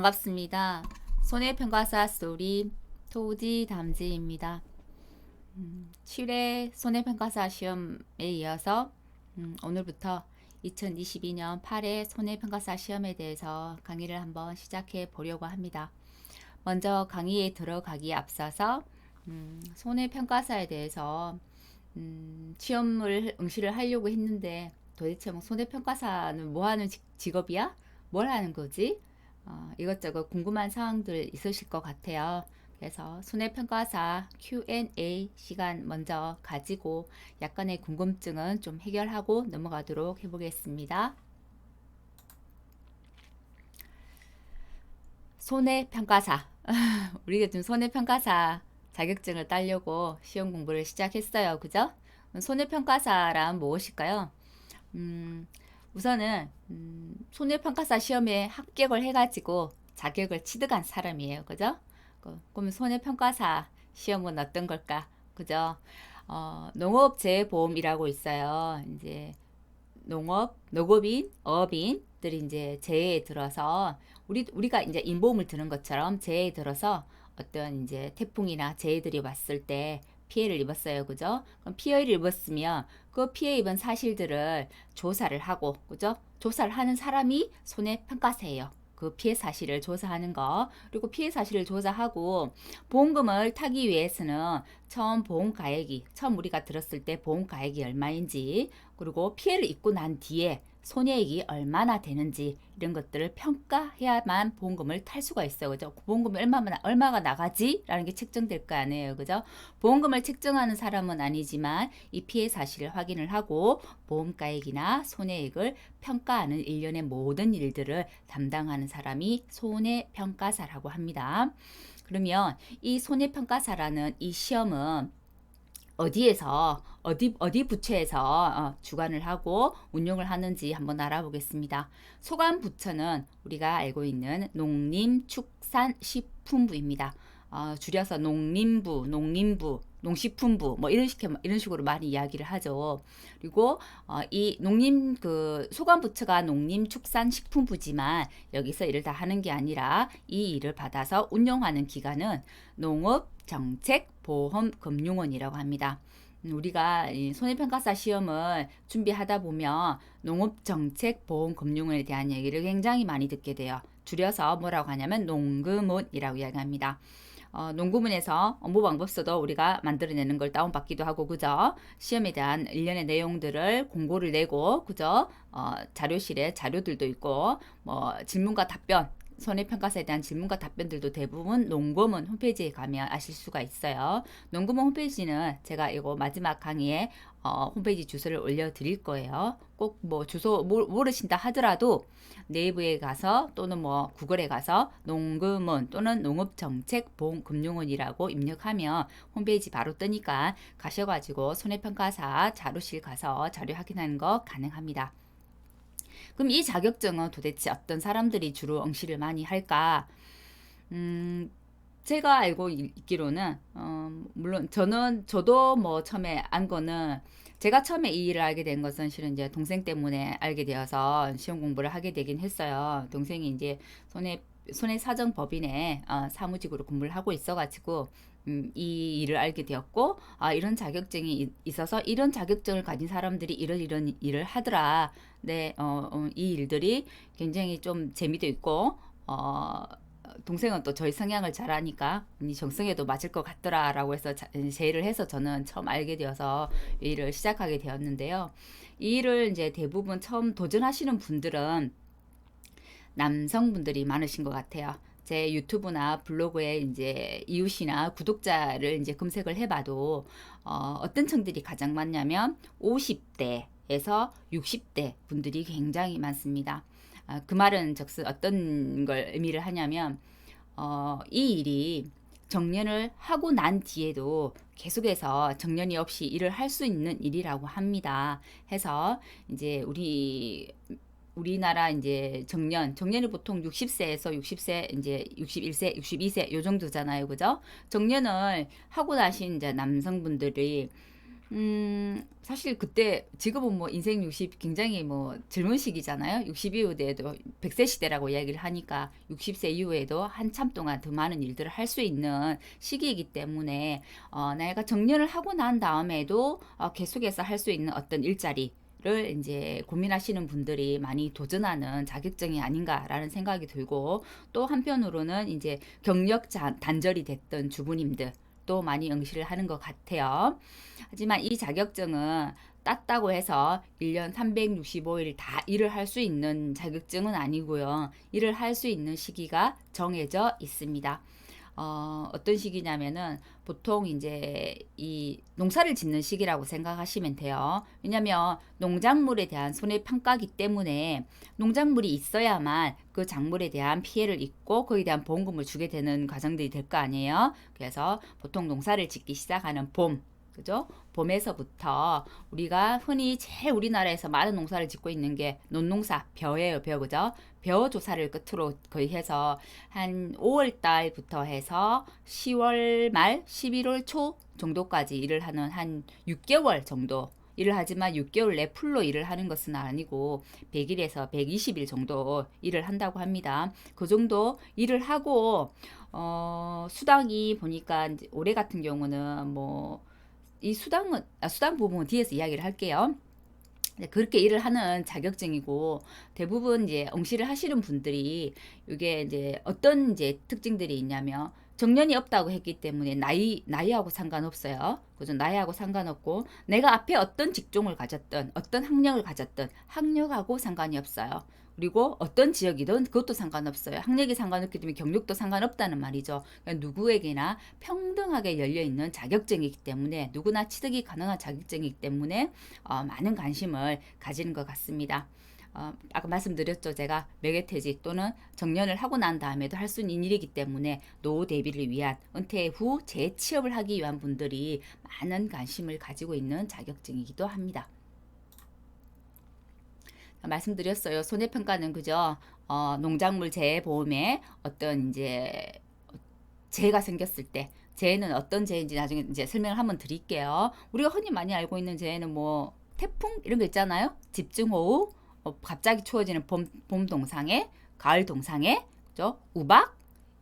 반갑습니다. 손해평가사 스토리 토지 담지입니다. 7회 손해평가사 시험에 이어서 오늘부터 2022년 8회 손해평가사 시험에 대해서 강의를 한번 시작해 보려고 합니다. 먼저 강의에 들어가기에 앞서서 손해평가사에 대해서 시험을 응시를 하려고 했는데 도대체 뭐 손해평가사는 뭐 하는 직업이야? 뭘 하는 거지? 이것저것 궁금한 사항들 있으실 것 같아요. 그래서 손해평가사 Q&A 시간 먼저 가지고 약간의 궁금증은 좀 해결하고 넘어가도록 해보겠습니다. 손해평가사. 우리가 지금 손해평가사 자격증을 따려고 시험 공부를 시작했어요. 그죠? 손해평가사란 무엇일까요? 우선은 손해평가사 시험에 합격을 해가지고 자격을 취득한 사람이에요. 그죠? 그러면 손해평가사 시험은 어떤 걸까? 그죠? 농업재해보험이라고 있어요. 이제 농업인, 어업인들이 이제 재해에 들어서 우리가 이제 인보험을 드는 것처럼 재해에 들어서 어떤 이제 태풍이나 재해들이 왔을 때 피해를 입었어요. 그죠? 그럼 피해를 입었으면 그 피해 입은 사실들을 조사를 하고, 그죠? 조사를 하는 사람이 손해평가사예요. 그 피해 사실을 조사하는 거. 그리고 피해 사실을 조사하고 보험금을 타기 위해서는 처음 우리가 들었을 때 보험가액이 얼마인지, 그리고 피해를 입고 난 뒤에 손해액이 얼마나 되는지 이런 것들을 평가해야만 보험금을 탈 수가 있어요. 그죠? 보험금이 얼마가 나가지? 라는 게 책정될 거 아니에요. 그죠? 보험금을 책정하는 사람은 아니지만 이 피해 사실을 확인을 하고 보험가액이나 손해액을 평가하는 일련의 모든 일들을 담당하는 사람이 손해평가사라고 합니다. 그러면 이 손해평가사라는 이 시험은 어디 부처에서 주관을 하고 운용을 하는지 한번 알아보겠습니다. 소관 부처는 우리가 알고 있는 농림축산식품부입니다. 줄여서 농림부, 농식품부 뭐 이런 식으로 많이 이야기를 하죠. 그리고 이 농림 그 소관 부처가 농림축산식품부지만 여기서 일을 다 하는 게 아니라 이 일을 받아서 운영하는 기관은 농업정책보험금융원이라고 합니다. 우리가 손해평가사 시험을 준비하다 보면 농업정책보험금융원에 대한 얘기를 굉장히 많이 듣게 돼요. 줄여서 뭐라고 하냐면 농금원이라고 이야기합니다. 농구문에서 업무방법서도 우리가 만들어내는 걸 다운받기도 하고, 그죠? 시험에 대한 일련의 내용들을 공고를 내고, 그죠? 자료실에 자료들도 있고, 뭐 질문과 답변, 손해평가사에 대한 질문과 답변들도 대부분 농구문 홈페이지에 가면 아실 수가 있어요. 농구문 홈페이지는 제가 이거 마지막 강의에 홈페이지 주소를 올려드릴 거예요. 꼭 뭐 주소 모르신다 하더라도 네이버에 가서 또는 뭐 구글에 가서 농구문 또는 농업정책보험금융원이라고 입력하면 홈페이지 바로 뜨니까 가셔가지고 손해평가사 자료실 가서 자료 확인하는 거 가능합니다. 그럼 이 자격증은 도대체 어떤 사람들이 주로 응시를 많이 할까? 제가 알고 있기로는 물론 저도 뭐 처음에 안 거는, 제가 처음에 이 일을 알게 된 것은 실은 이제 동생 때문에 알게 되어서 시험 공부를 하게 되긴 했어요. 동생이 이제 손해사정법인에 사무직으로 근무를 하고 있어가지고 이 일을 알게 되었고, 이런 자격증이 있어서 이런 자격증을 가진 사람들이 이런 일을 하더라. 네, 이 일들이 굉장히 좀 재미도 있고, 동생은 또 저희 성향을 잘 아니까 정성에도 맞을 것 같더라라고 해서 제의를 해서 저는 처음 알게 되어서 이 일을 시작하게 되었는데요. 이 일을 이제 대부분 처음 도전하시는 분들은 남성분들이 많으신 것 같아요. 제 유튜브나 블로그에 이제 이웃이나 구독자를 이제 검색을 해봐도 어떤 층들이 가장 많냐면 50대에서 60대 분들이 굉장히 많습니다. 그 말은 즉슨 어떤 걸 의미를 하냐면 이 일이 정년을 하고 난 뒤에도 계속해서 정년이 없이 일을 할 수 있는 일이라고 합니다. 해서 이제 우리나라 이제 정년이 보통 60세에서 60세, 이제 61세, 62세 요 정도잖아요. 그죠? 정년을 하고 나신 이제 남성분들이 사실 그때 지금은 뭐 인생 60 굉장히 뭐 젊은 시기잖아요. 60 이후에도 100세 시대라고 이야기를 하니까 60세 이후에도 한참 동안 더 많은 일들을 할 수 있는 시기이기 때문에 내가 정년을 하고 난 다음에도 계속해서 할 수 있는 어떤 일자리 를 이제 고민하시는 분들이 많이 도전하는 자격증이 아닌가라는 생각이 들고 또 한편으로는 이제 경력 단절이 됐던 주부님들 또 많이 응시를 하는 것 같아요. 하지만 이 자격증은 땄다고 해서 1년 365일 다 일을 할 수 있는 자격증은 아니고요. 일을 할 수 있는 시기가 정해져 있습니다. 어떤 시기냐면은 보통 이제 이 농사를 짓는 시기라고 생각하시면 돼요. 왜냐면 농작물에 대한 손해평가기 때문에 농작물이 있어야만 그 작물에 대한 피해를 입고 거기에 대한 보험금을 주게 되는 과정들이 될 거 아니에요. 그래서 보통 농사를 짓기 시작하는 봄, 그죠? 봄에서부터 우리가 흔히 제일 우리나라에서 많은 농사를 짓고 있는 게 논농사, 벼예요, 벼, 그죠? 벼 조사를 끝으로 거의 해서 한 5월 달부터 해서 10월 말, 11월 초 정도까지 일을 하는 한 6개월 정도 일을 하지만 6개월 내 풀로 일을 하는 것은 아니고 100일에서 120일 정도 일을 한다고 합니다. 그 정도 일을 하고 수당이 보니까 이제 올해 같은 경우는 뭐 이 수당 부분은 뒤에서 이야기를 할게요. 그렇게 일을 하는 자격증이고 대부분 이제 응시를 하시는 분들이 이게 이제 어떤 이제 특징들이 있냐면 정년이 없다고 했기 때문에 나이하고 상관없어요. 그죠? 나이하고 상관없고 내가 앞에 어떤 직종을 가졌든 어떤 학력을 가졌든 학력하고 상관이 없어요. 그리고 어떤 지역이든 그것도 상관없어요. 학력이 상관없기 때문에 경력도 상관없다는 말이죠. 그러니까 누구에게나 평등하게 열려있는 자격증이기 때문에 누구나 취득이 가능한 자격증이기 때문에 많은 관심을 가지는 것 같습니다. 아까 말씀드렸죠. 제가 매개퇴직 또는 정년을 하고 난 다음에도 할 수 있는 일이기 때문에 노후 대비를 위한 은퇴 후 재취업을 하기 위한 분들이 많은 관심을 가지고 있는 자격증이기도 합니다. 말씀드렸어요. 손해평가는 그죠? 농작물 재해 보험에 어떤 이제 재해가 생겼을 때 재해는 어떤 재해인지 나중에 이제 설명을 한번 드릴게요. 우리가 흔히 많이 알고 있는 재해는 뭐 태풍 이런 거 있잖아요. 집중호우, 갑자기 추워지는 봄 동상에, 가을 동상에, 그죠? 우박,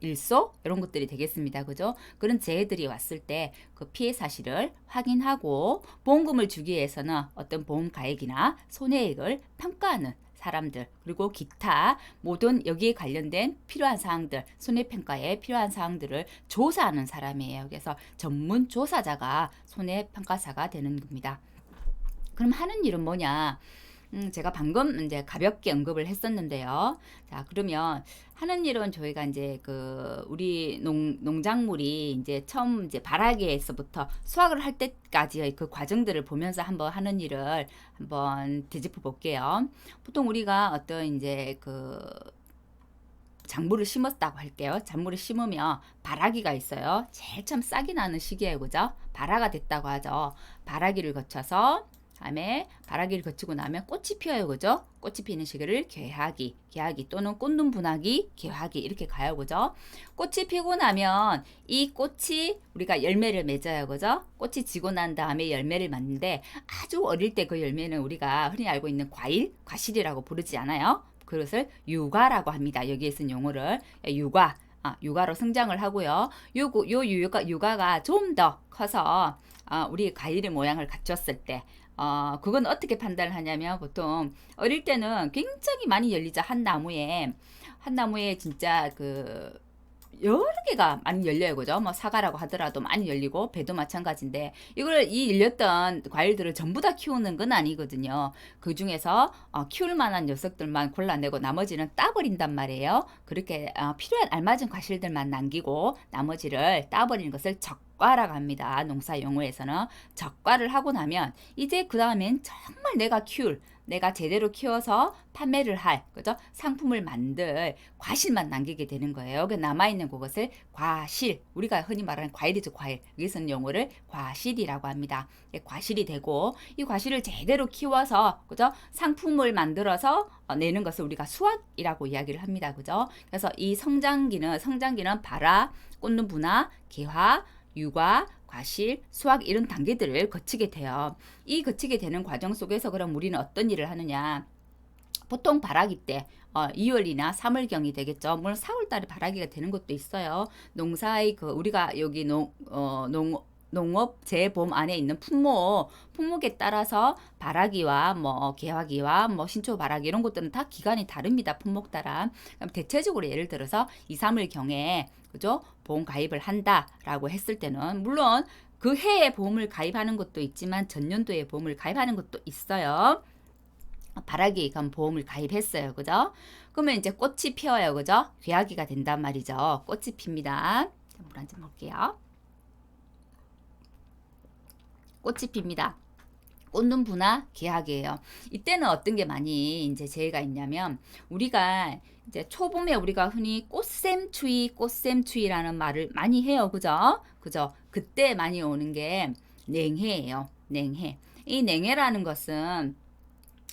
일소 이런 것들이 되겠습니다. 그죠? 그런 재해들이 왔을 때 그 피해 사실을 확인하고 보험금을 주기 위해서는 어떤 보험 가액이나 손해액을 평가하는 사람들 그리고 기타 모든 여기에 관련된 필요한 사항들 손해평가에 필요한 사항들을 조사하는 사람이에요. 그래서 전문 조사자가 손해평가사가 되는 겁니다. 그럼 하는 일은 뭐냐? 제가 방금 이제 가볍게 언급을 했었는데요. 자, 그러면 하는 일은 저희가 이제 그 우리 농작물이 이제 처음 이제 발아기에서부터 수확을 할 때까지의 그 과정들을 보면서 한번 하는 일을 한번 되짚어 볼게요. 보통 우리가 어떤 이제 그 작물을 심었다고 할게요. 작물을 심으면 발아기가 있어요. 제일 참 싹이 나는 시기예요. 그죠? 발아가 됐다고 하죠. 발아기를 거쳐서 다음에 발아기를 거치고 나면 꽃이 피어요. 그죠? 꽃이 피는 시기를 개하기 또는 꽃눈 분화기, 개화기 이렇게 가요. 그죠? 꽃이 피고 나면 이 꽃이 우리가 열매를 맺어요. 그죠? 꽃이 지고 난 다음에 열매를 맺는데 아주 어릴 때 그 열매는 우리가 흔히 알고 있는 과실이라고 부르지 않아요? 그것을 유과라고 합니다. 여기에 쓴 용어를 유과로 성장을 하고요. 유과가 좀 더 커서 우리 과일의 모양을 갖췄을 때 그건 어떻게 판단을 하냐면 보통 어릴 때는 굉장히 많이 열리죠. 한 나무에 진짜 그 여러 개가 많이 열려요. 그죠? 뭐 사과라고 하더라도 많이 열리고 배도 마찬가지인데 이 열렸던 과일들을 전부 다 키우는 건 아니거든요. 그 중에서 키울 만한 녀석들만 골라내고 나머지는 따버린단 말이에요. 그렇게 필요한 알맞은 과실들만 남기고 나머지를 따버리는 것을 적과라고 합니다. 농사 용어에서는 적과를 하고 나면 이제 그 다음엔 정말 내가 제대로 키워서 판매를 할, 그죠? 상품을 만들 과실만 남기게 되는 거예요. 그 남아있는 그것을 과실, 우리가 흔히 말하는 과일이죠, 과일. 여기서는 용어를 과실이라고 합니다. 과실이 되고, 이 과실을 제대로 키워서, 그죠? 상품을 만들어서 내는 것을 우리가 수확이라고 이야기를 합니다. 그죠? 그래서 이 성장기는 발화, 꽃눈 분화, 개화, 육아, 과실, 수확 이런 단계들을 거치게 돼요. 이 거치게 되는 과정 속에서 그럼 우리는 어떤 일을 하느냐? 보통 발화기 때 2월이나 3월경이 되겠죠. 물론 4월달에 발화기가 되는 것도 있어요. 농사의 우리가 여기 농업 재보험 안에 있는 품목에 따라서 발화기와 뭐 개화기와 뭐 신초 발화기 이런 것들은 다 기간이 다릅니다. 품목 따라. 그럼 대체적으로 예를 들어서 2, 3월 경에 그죠? 보험 가입을 한다라고 했을 때는 물론 그 해에 보험을 가입하는 것도 있지만 전년도에 보험을 가입하는 것도 있어요. 발화기 그럼 보험을 가입했어요. 그죠? 그러면 이제 꽃이 피어요. 그죠? 개화기가 된단 말이죠. 꽃이 핍니다. 물 한 잔 먹을게요. 꽃이 핍니다. 꽃눈부나 개화기예요. 이때는 어떤 게 많이 이제 재해가 있냐면 우리가 이제 초봄에 우리가 흔히 꽃샘추위라는 말을 많이 해요. 그죠? 그죠? 그때 많이 오는 게 냉해예요. 냉해. 이 냉해라는 것은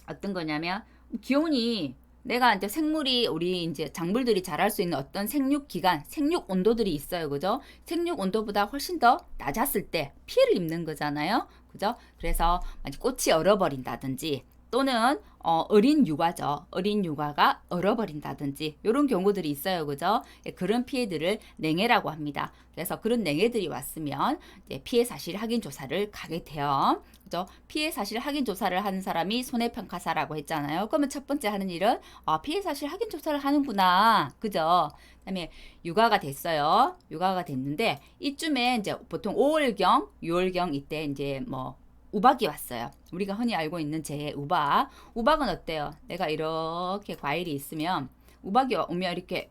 어떤 거냐면 기온이 내가 이제 생물이 우리 이제 작물들이 자랄 수 있는 어떤 생육 기간, 생육 온도들이 있어요. 그죠? 생육 온도보다 훨씬 더 낮았을 때 피해를 입는 거잖아요. 그죠? 그래서 꽃이 얼어버린다든지 또는 어린 육아죠. 어린 육아가 얼어버린다든지 이런 경우들이 있어요. 그죠? 그런 피해들을 냉해라고 합니다. 그래서 그런 냉해들이 왔으면 이제 피해 사실 확인 조사를 가게 돼요. 그죠? 피해 사실 확인 조사를 하는 사람이 손해평가사라고 했잖아요. 그러면 첫 번째 하는 일은 피해 사실 확인 조사를 하는구나. 그죠? 그다음에 육아가 됐어요. 육아가 됐는데 이쯤에 이제 보통 5월경, 6월경 이때 이제 뭐 우박이 왔어요. 우리가 흔히 알고 있는 재해 우박. 우박은 어때요? 내가 이렇게 과일이 있으면 우박이 오면 이렇게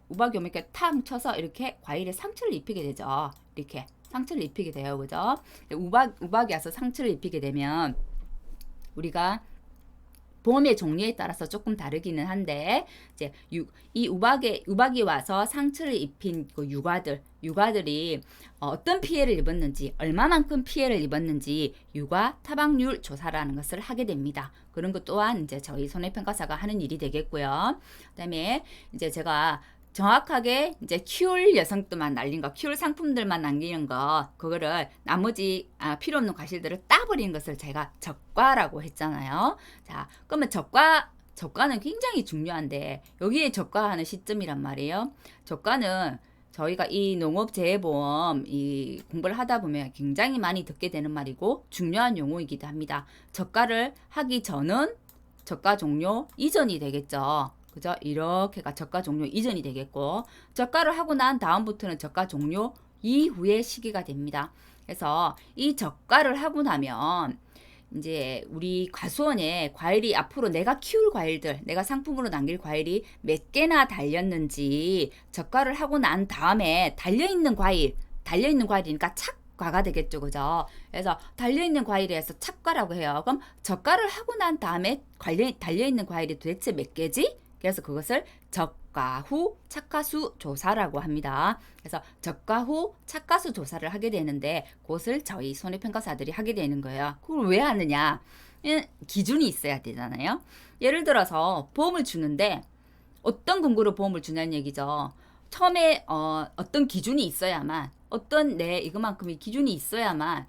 탕 쳐서 이렇게 과일에 상처를 입히게 되죠. 이렇게 상처를 입히게 돼요. 그죠? 우박이 와서 상처를 입히게 되면 우리가 보험의 종류에 따라서 조금 다르기는 한데 이제 이 우박이 와서 상처를 입힌 그 육아들이 어떤 피해를 입었는지 얼마만큼 피해를 입었는지 육아 타박률 조사라는 것을 하게 됩니다. 그런 것 또한 이제 저희 손해평가사가 하는 일이 되겠고요. 그다음에 이제 제가 정확하게 이제 키울 여성들만 날린 거, 키울 상품들만 남기는 거, 그거를 나머지 필요 없는 과실들을 따버리는 것을 제가 적과라고 했잖아요. 자, 그러면 적과는 굉장히 중요한데 여기에 적과하는 시점이란 말이에요. 적과는 저희가 이 농업재해보험 이 공부를 하다 보면 굉장히 많이 듣게 되는 말이고 중요한 용어이기도 합니다. 적과를 하기 전은 적과 종료 이전이 되겠죠. 그죠? 이렇게가 저가 종료 이전이 되겠고 저가를 하고 난 다음부터는 저가 종료 이후의 시기가 됩니다. 그래서 이 저가를 하고 나면 이제 우리 과수원에 과일이 앞으로 내가 키울 과일들, 내가 상품으로 남길 과일이 몇 개나 달렸는지 저가를 하고 난 다음에 달려있는 과일이니까 착과가 되겠죠. 그죠? 그래서 달려있는 과일에서 착과라고 해요. 그럼 저가를 하고 난 다음에 달려있는 과일이 도대체 몇 개지? 그래서 그것을 적과 후 착과수 조사라고 합니다. 그래서 적과 후 착과수 조사를 하게 되는데 그것을 저희 손해평가사들이 하게 되는 거예요. 그걸 왜 하느냐? 기준이 있어야 되잖아요. 예를 들어서 보험을 주는데 어떤 근거로 보험을 주냐는 얘기죠. 처음에 어떤 기준이 있어야만 어떤 이것만큼의 기준이 있어야만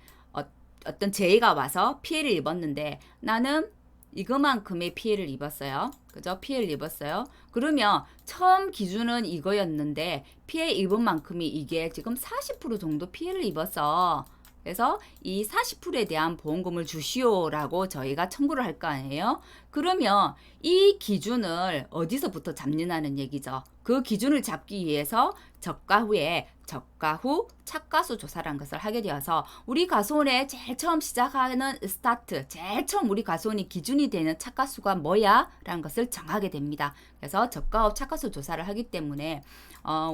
어떤 재해가 와서 피해를 입었는데 나는 이거만큼의 피해를 입었어요. 그죠? 피해를 입었어요. 그러면 처음 기준은 이거였는데 피해 입은 만큼이 이게 지금 40% 정도 피해를 입었어. 그래서 이 40%에 대한 보험금을 주시오라고 저희가 청구를 할 거 아니에요. 그러면 이 기준을 어디서부터 잡느냐는 얘기죠. 그 기준을 잡기 위해서 적과 후 착과수 조사라는 것을 하게 되어서 우리 과수원에 제일 처음 시작하는 스타트, 제일 처음 우리 과수원이 기준이 되는 착과수가 뭐야? 라는 것을 정하게 됩니다. 그래서 적과 후 착과수 조사를 하기 때문에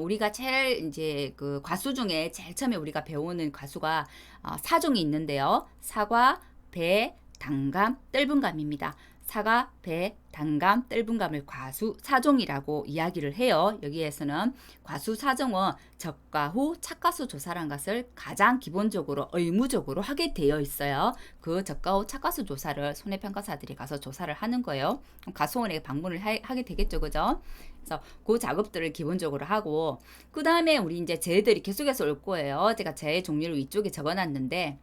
우리가 제일 이제 그 과수 중에 제일 처음에 우리가 배우는 과수가 4종이 있는데요. 사과, 배, 당감, 떫은감입니다. 사과, 배, 당감, 떫은감을 과수 4종이라고 이야기를 해요. 여기에서는 과수 4종은 적과 후 착과수 조사라는 것을 가장 기본적으로 의무적으로 하게 되어 있어요. 그 적과 후 착과수 조사를 손해평가사들이 가서 조사를 하는 거예요. 과수원에 방문을 하게 되겠죠. 그죠? 그래서 그 작업들을 기본적으로 하고 그 다음에 우리 이제 재해들이 계속해서 올 거예요. 제가 재해 종류를 위쪽에 적어놨는데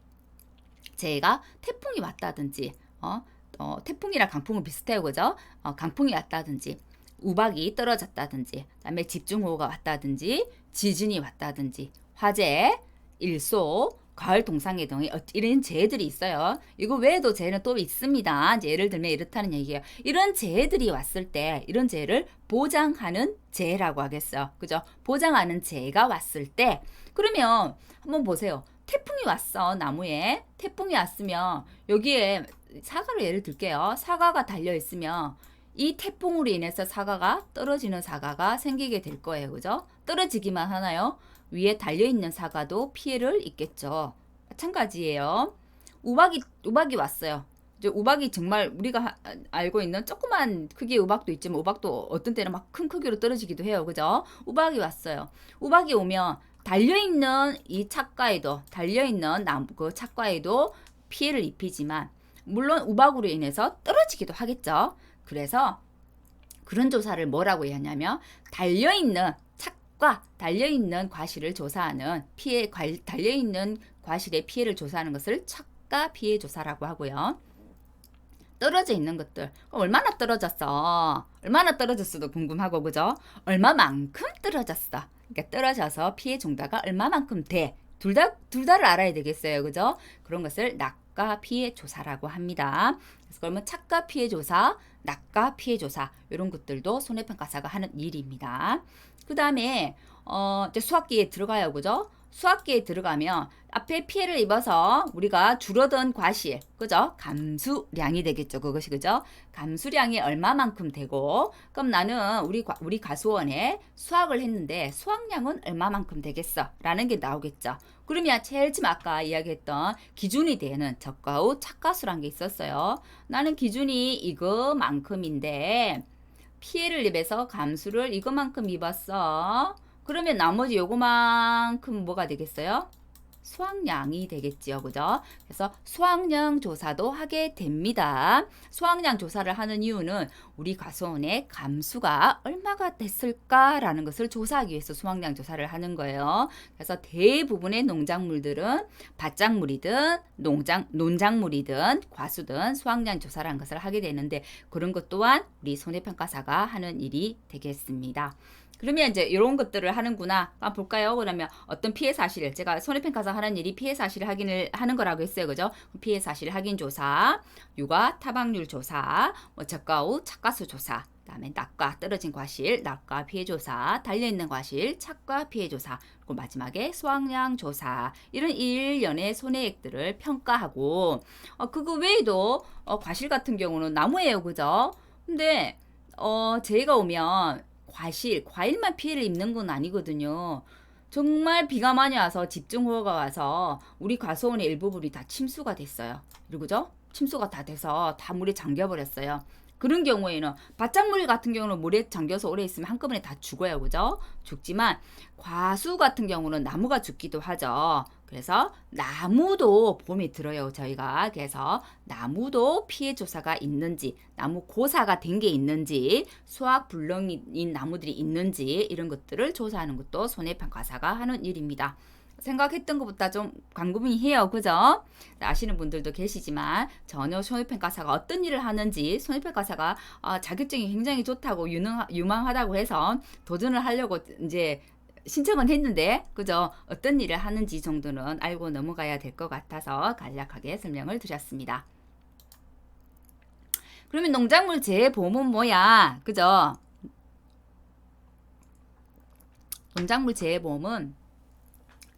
재해가 태풍이 왔다든지 태풍이랑 강풍은 비슷해요, 그죠? 강풍이 왔다든지 우박이 떨어졌다든지 그다음에 집중호우가 왔다든지 지진이 왔다든지 화재, 일소, 가을 동상이동 이런 재해들이 있어요. 이거 외에도 재해는 또 있습니다. 이제 예를 들면 이렇다는 얘기예요. 이런 재해들이 왔을 때 이런 재해를 보장하는 재해라고 하겠어요. 그죠? 보장하는 재해가 왔을 때 그러면 한번 보세요. 태풍이 왔어, 나무에. 태풍이 왔으면 여기에 사과를 예를 들게요. 사과가 달려 있으면 이 태풍으로 인해서 사과가 떨어지는 사과가 생기게 될 거예요. 그죠? 떨어지기만 하나요? 위에 달려있는 사과도 피해를 입겠죠. 마찬가지예요. 우박이 왔어요. 이제 우박이 정말 우리가 알고 있는 조그만 크기의 우박도 있지만 우박도 어떤 때는 막 큰 크기로 떨어지기도 해요. 그죠? 우박이 왔어요. 우박이 오면 달려있는 이 착과에도 달려있는 나무 그 착과에도 피해를 입히지만 물론 우박으로 인해서 떨어지기도 하겠죠. 그래서 그런 조사를 뭐라고 하냐면 달려있는 착과 달려있는 과실을 조사하는 달려있는 과실의 피해를 조사하는 것을 착과 피해 조사라고 하고요. 떨어져 있는 것들 얼마나 떨어졌어? 얼마나 떨어졌어도 궁금하고 그죠? 얼마만큼 떨어졌어? 그러니까 떨어져서 피해 정도가 얼마만큼 돼? 둘다를 알아야 되겠어요. 그죠? 그런 것을 낙과 피해 조사라고 합니다. 그래서 그러면 착과 피해 조사, 낙과 피해 조사 이런 것들도 손해평가사가 하는 일입니다. 그 다음에 이제 수학기에 들어가요. 그죠? 수학기에 들어가면 앞에 피해를 입어서 우리가 줄어든 과실, 그죠? 감수량이 되겠죠. 그것이 그죠? 감수량이 얼마만큼 되고, 그럼 나는 우리 가수원에 수학을 했는데 수학량은 얼마만큼 되겠어? 라는 게 나오겠죠. 그러면 제일 처음 아까 이야기했던 기준이 되는 적과후 착과수란 게 있었어요. 나는 기준이 이거만큼인데 피해를 입어서 감수를 이거만큼 입었어. 그러면 나머지 요거만큼 뭐가 되겠어요? 수확량이 되겠지요. 그죠? 그래서 수확량 조사도 하게 됩니다. 수확량 조사를 하는 이유는 우리 과수원의 감수가 얼마가 됐을까라는 것을 조사하기 위해서 수확량 조사를 하는 거예요. 그래서 대부분의 농작물들은 밭작물이든 논작물이든 과수든 수확량 조사라는 것을 하게 되는데 그런 것 또한 우리 손해평가사가 하는 일이 되겠습니다. 그러면 이제 이런 것들을 하는구나. 한번 볼까요? 그러면 어떤 피해 사실, 제가 손해평가사 하는 일이 피해 사실 확인을 하는 거라고 했어요. 그죠? 피해 사실 확인 조사, 육아 타박률 조사, 적과후 착과수 조사, 그다음에 낙과 떨어진 과실, 낙과 피해 조사, 달려있는 과실, 착과 피해 조사, 그리고 마지막에 수확량 조사 이런 일련의 손해액들을 평가하고 그거 외에도 과실 같은 경우는 나무예요. 그죠? 근데 재해가 오면 과일만 피해를 입는 건 아니거든요. 정말 비가 많이 와서 집중호우가 와서 우리 과수원의 일부분이 다 침수가 됐어요. 그죠? 침수가 다 돼서 다 물에 잠겨버렸어요. 그런 경우에는 밭작물 같은 경우는 물에 잠겨서 오래 있으면 한꺼번에 다 죽어요. 그죠? 죽지만 과수 같은 경우는 나무가 죽기도 하죠. 그래서 나무도 보험에 들어요. 저희가 그래서 나무도 피해 조사가 있는지 나무 고사가 된 게 있는지 수확 불능인 나무들이 있는지 이런 것들을 조사하는 것도 손해평가사가 하는 일입니다. 생각했던 것보다 좀 궁금해해요. 그죠? 아시는 분들도 계시지만 전혀 손해평가사가 어떤 일을 하는지 손해평가사가 자격증이 굉장히 좋다고 유망하다고 해서 도전을 하려고 이제 신청은 했는데 그죠? 어떤 일을 하는지 정도는 알고 넘어가야 될 것 같아서 간략하게 설명을 드렸습니다. 그러면 농작물 재해보험은 뭐야? 그죠? 농작물 재해보험은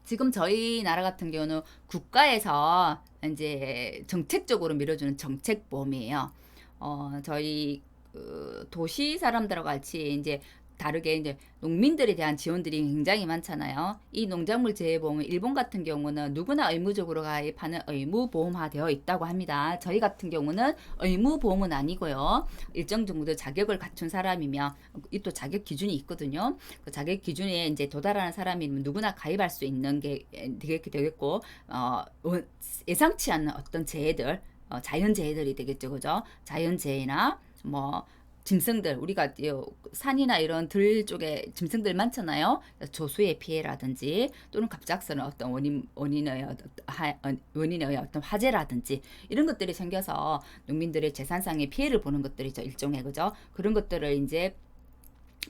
지금 저희 나라 같은 경우는 국가에서 이제 정책적으로 밀어주는 정책보험이에요. 저희 도시 사람들과 같이 이제 다르게 이제 농민들에 대한 지원들이 굉장히 많잖아요. 이 농작물 재해보험은 일본 같은 경우는 누구나 의무적으로 가입하는 의무보험화되어 있다고 합니다. 저희 같은 경우는 의무보험은 아니고요. 일정 정도 자격을 갖춘 사람이면 또 자격 기준이 있거든요. 그 자격 기준에 이제 도달하는 사람이면 누구나 가입할 수 있는 게 되겠고 예상치 않는 어떤 재해들 자연재해들이 되겠죠. 그죠? 자연재해나 뭐 짐승들, 우리가 산이나 이런 들 쪽에 짐승들 많잖아요. 조수의 피해라든지 또는 갑작스러운 어떤 원인의 어떤 화재라든지 이런 것들이 생겨서 농민들의 재산상의 피해를 보는 것들이죠. 일종의 그죠? 그런 것들을 이제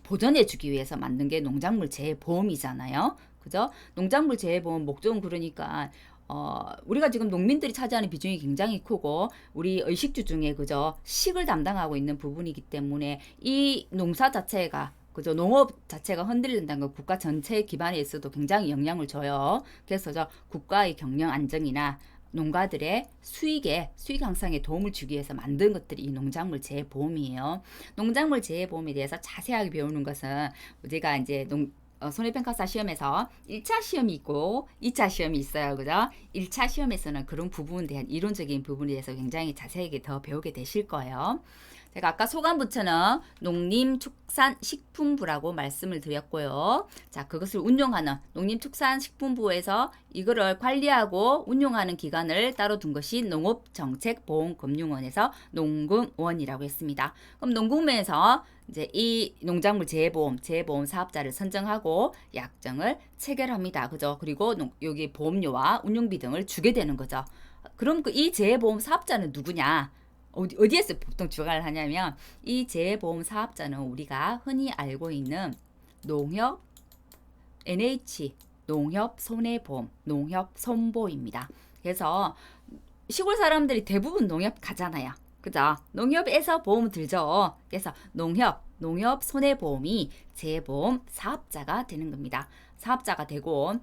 보전해 주기 위해서 만든 게 농작물 재해보험이잖아요. 그죠? 농작물 재해보험 목적은 그러니까 우리가 지금 농민들이 차지하는 비중이 굉장히 크고 우리 의식주 중에 그죠 식을 담당하고 있는 부분이기 때문에 이 농사 자체가 그죠 농업 자체가 흔들린다는 건 국가 전체 기반에 있어도 굉장히 영향을 줘요. 그래서 저 국가의 경영 안정이나 농가들의 수익 향상에 도움을 주기 위해서 만든 것들이 이 농작물 재해보험이에요. 농작물 재해보험에 대해서 자세하게 배우는 것은 우리가 이제 손해평가사 시험에서 1차 시험이 있고 2차 시험이 있어요. 그죠? 1차 시험에서는 그런 부분에 대한 이론적인 부분에 대해서 굉장히 자세하게 더 배우게 되실 거예요. 제가 아까 소관부처는 농림축산식품부라고 말씀을 드렸고요. 자, 그것을 운용하는 농림축산식품부에서 이거를 관리하고 운용하는 기관을 따로 둔 것이 농업정책보험금융원에서 농금원이라고 했습니다. 그럼 농금원에서 이제 이 농작물 재해보험 사업자를 선정하고 약정을 체결합니다. 그죠? 그리고 여기 보험료와 운용비 등을 주게 되는 거죠. 그럼 이 재해보험 사업자는 누구냐? 어디에서 보통 주관을 하냐면 이 재해보험 사업자는 우리가 흔히 알고 있는 농협, NH, 농협 손해보험, 농협 손보입니다. 그래서 시골 사람들이 대부분 농협 가잖아요. 그죠? 농협에서 보험 들죠. 그래서 농협 손해보험이 재해보험 사업자가 되는 겁니다. 사업자가 되고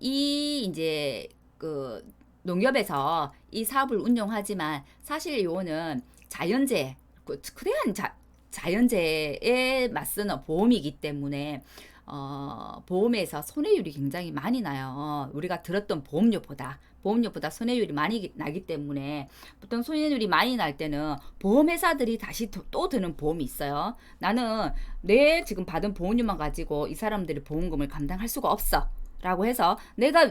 이 이제 그 농협에서 이 사업을 운영하지만 사실 요거는 자연재해, 그대한 자연재해에 맞서는 보험이기 때문에 보험에서 손해율이 굉장히 많이 나요. 우리가 들었던 보험료보다 손해율이 많이 나기 때문에 보통 손해율이 많이 날 때는 보험회사들이 다시 또 드는 보험이 있어요. 나는 내 지금 받은 보험료만 가지고 이 사람들이 보험금을 감당할 수가 없어. 라고 해서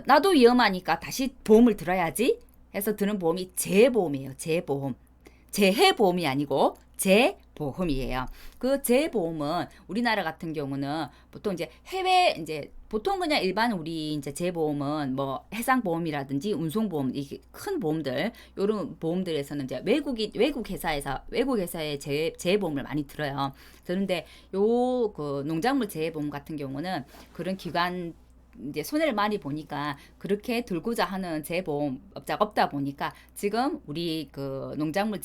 나도 위험하니까 다시 보험을 들어야지 해서 드는 보험이 재보험이에요. 재보험. 재해보험이 아니고 재보험이에요. 그 재보험은 우리나라 같은 경우는 보통 이제 해외 이제 보통 그냥 일반 우리 이제 재보험은 뭐 해상보험이라든지 운송보험 이게 큰 보험들 요런 보험들에서는 이제 외국 회사의 재보험을 많이 들어요. 그런데 요 그 농작물 재보험 같은 경우는 그런 기관 이제 손해를 많이 보니까 그렇게 들고자 하는 재보험업자가 없다 보니까 지금 우리 그 농작물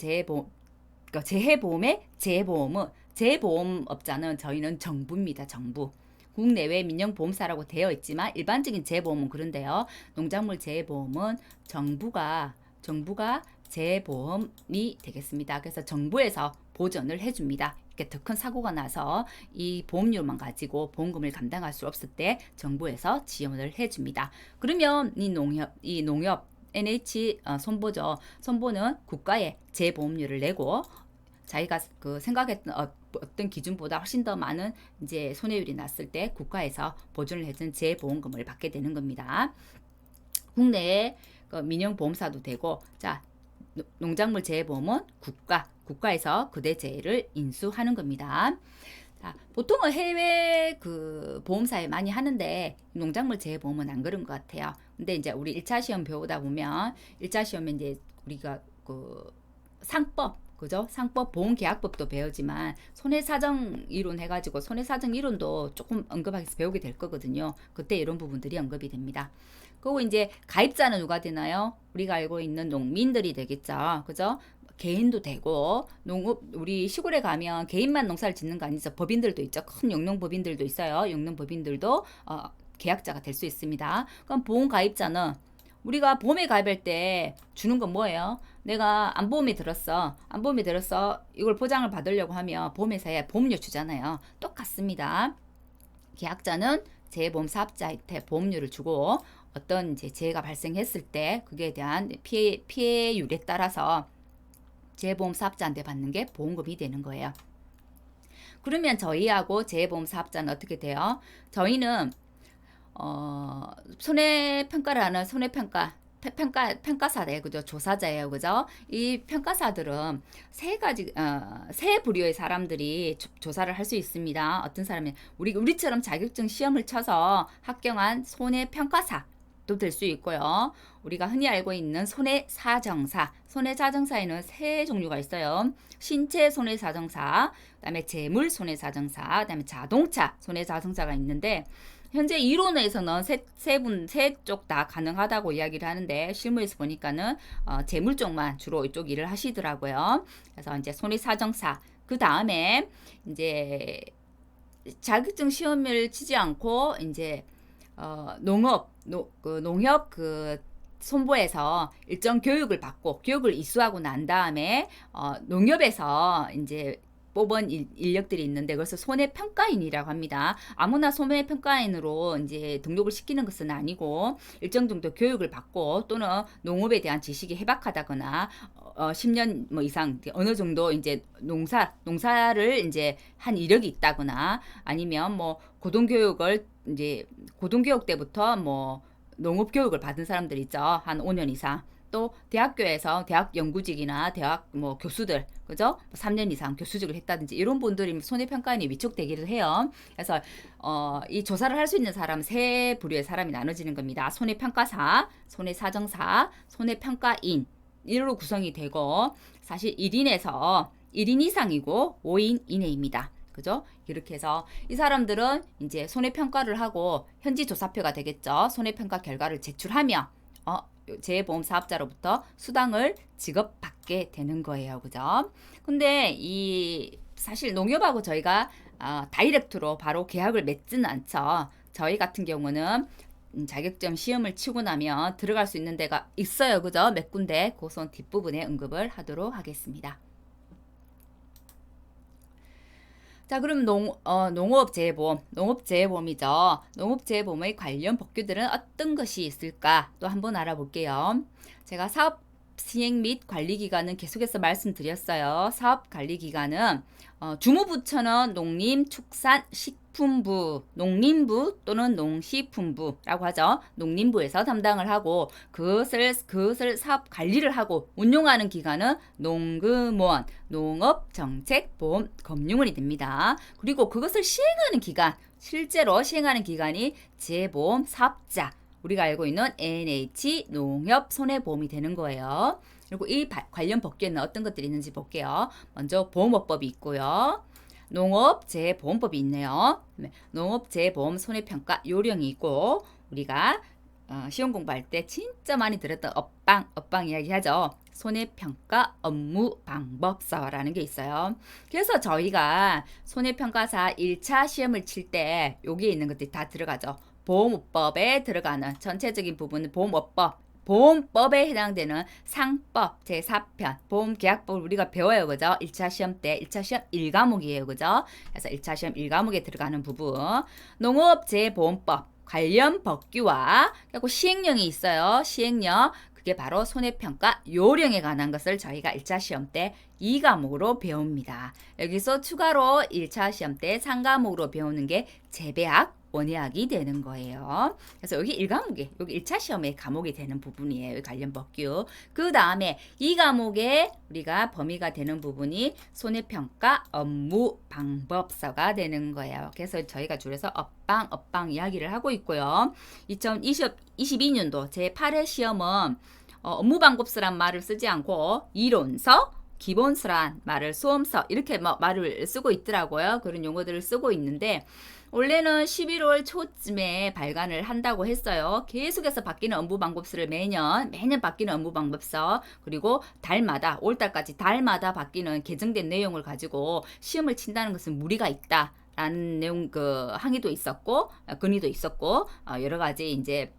재해보험의 재보험업자는 저희는 정부입니다. 정부. 국내외 민영보험사라고 되어 있지만 일반적인 재보험은 그런데요. 농작물 재보험은 정부가 재보험이 되겠습니다. 그래서 정부에서 보전을 해줍니다. 더 큰 사고가 나서 이 보험료만 가지고 보험금을 감당할 수 없을 때 정부에서 지원을 해줍니다. 그러면 이 농협 NH 손보죠. 손보는 국가에 재보험료를 내고 자기가 그 생각했던 어떤 기준보다 훨씬 더 많은 이제 손해율이 났을 때 국가에서 보존을 해준 재보험금을 받게 되는 겁니다. 국내에 그 민영보험사도 되고 자 농작물 재해보험은 국가에서 그대 재해를 인수하는 겁니다. 자, 보통은 해외 그 보험사에 많이 하는데 농작물 재해보험은 안 그런 것 같아요. 근데 이제 우리 1차 시험 배우다 보면 1차 시험에 이제 우리가 그 상법 그죠? 상법 보험계약법도 배우지만 손해사정 이론 해가지고 손해사정 이론도 조금 언급하게서 배우게 될 거거든요. 그때 이런 부분들이 언급이 됩니다. 그리고 이제 가입자는 누가 되나요? 우리가 알고 있는 농민들이 되겠죠. 그죠? 개인도 되고 우리 시골에 가면 개인만 농사를 짓는 거 아니죠. 법인들도 있죠. 큰 영농법인들도 있어요. 영농법인들도 계약자가 될 수 있습니다. 그럼 보험가입자는 우리가 보험에 가입할 때 주는 건 뭐예요? 내가 안보험에 들었어. 이걸 보장을 받으려고 하면 보험회사에 보험료 주잖아요. 똑같습니다. 계약자는 재보험 사업자한테 보험료를 주고 어떤 이제 재해가 발생했을 때 그에 대한 피해율에 따라서 재보험 사업자한테 받는 게 보험금이 되는 거예요. 그러면 저희하고 재보험 사업자는 어떻게 돼요? 저희는 손해평가를 하는 손해평가 평가사래, 그죠? 조사자예요, 그죠? 이 평가사들은 세 부류의 사람들이 조사를 할 수 있습니다. 어떤 사람이, 우리처럼 자격증 시험을 쳐서 합격한 손해평가사도 될 수 있고요. 우리가 흔히 알고 있는 손해사정사, 손해사정사에는 세 종류가 있어요. 신체 손해사정사, 그다음에 재물 손해사정사, 그다음에 자동차 손해사정사가 있는데, 현재 이론에서는 세 쪽 다 가능하다고 이야기를 하는데, 실무에서 보니까는 재물 쪽만 주로 이쪽 일을 하시더라고요. 그래서 이제 손해사정사, 그 다음에 이제 자격증 시험을 치지 않고 이제 농협 손보에서 일정 교육을 받고 교육을 이수하고 난 다음에 농협에서 이제 뽑은 인력들이 있는데, 그래서 손해평가인이라고 합니다. 아무나 손해평가인으로 이제 등록을 시키는 것은 아니고, 일정 정도 교육을 받고 또는 농업에 대한 지식이 해박하다거나 10년 뭐 이상 어느 정도 이제 농사를 이제 한 이력이 있다거나, 아니면 뭐 고등교육 때부터 뭐 농업 교육을 받은 사람들 있죠. 한 5년 이상. 또 대학교에서 대학 연구직이나 대학 뭐 교수들, 그죠? 3년 이상 교수직을 했다든지 이런 분들이 손해평가인이 위촉되기도 해요. 그래서 이 조사를 할 수 있는 사람 세 부류의 사람이 나눠지는 겁니다. 손해평가사, 손해사정사, 손해평가인, 이로 구성이 되고, 사실 1인 이상이고 5인 이내입니다. 그죠? 이렇게 해서 이 사람들은 이제 손해평가를 하고 현지 조사표가 되겠죠. 손해평가 결과를 제출하며 재보험 사업자로부터 수당을 지급받게 되는 거예요. 그죠? 근데 사실 농협하고 저희가 다이렉트로 바로 계약을 맺지는 않죠. 저희 같은 경우는 자격증 시험을 치고 나면 들어갈 수 있는 데가 있어요. 그죠? 몇 군데, 그선 뒷부분에 언급을 하도록 하겠습니다. 자, 그럼 농업재해보험이죠. 농업재해보험의 관련 법규들은 어떤 것이 있을까? 또 한번 알아볼게요. 제가 사업 시행 및 관리 기간은 계속해서 말씀드렸어요. 사업 관리 기간은 주무부처는 농림축산식품부, 농림부 또는 농식품부라고 하죠. 농림부에서 담당을 하고, 그것을 사업 관리를 하고 운용하는 기관은 농금원, 농업정책보험금융원이 됩니다. 그리고 그것을 실제로 시행하는 기관이 재보험 사업자, 우리가 알고 있는 NH 농협 손해보험이 되는 거예요. 그리고 이 관련 법규에는 어떤 것들이 있는지 볼게요. 먼저 보험업법이 있고요. 농업재해보험법이 있네요. 농업재해보험 손해평가 요령이 있고, 우리가 시험 공부할 때 진짜 많이 들었던 업방 이야기 하죠. 손해평가 업무 방법서라는 게 있어요. 그래서 저희가 손해평가사 1차 시험을 칠 때 여기에 있는 것들이 다 들어가죠. 보험업법에 들어가는 전체적인 부분은 보험법에 해당되는 상법 제4편 보험계약법을 우리가 배워요. 그죠? 1차 시험 때 1차 시험 1과목이에요. 그죠? 그래서 1차 시험 1과목에 들어가는 부분, 농업재보험법 관련 법규와 그리고 시행령이 있어요. 시행령, 그게 바로 손해평가 요령에 관한 것을 저희가 1차 시험 때 2과목으로 배웁니다. 여기서 추가로 1차 시험 때 3과목으로 배우는 게 재배학, 원예학이 되는 거예요. 그래서 여기 1과목에, 여기 1차 시험의 과목이 되는 부분이에요. 관련 법규. 그 다음에 2과목에 우리가 범위가 되는 부분이 손해평가 업무 방법서가 되는 거예요. 그래서 저희가 줄여서 업방 이야기를 하고 있고요. 2022년도 제8회 시험은 업무 방법서란 말을 쓰지 않고 이론서, 기본서란 말을 수험서 이렇게 말을 쓰고 있더라고요. 그런 용어들을 쓰고 있는데, 원래는 11월 초쯤에 발간을 한다고 했어요. 계속해서 바뀌는 업무방법서를 매년 바뀌는 업무방법서, 그리고 달마다 5월달까지 달마다 바뀌는 개정된 내용을 가지고 시험을 친다는 것은 무리가 있다 라는 내용 항의도 있었고 건의도 있었고 여러 가지 이제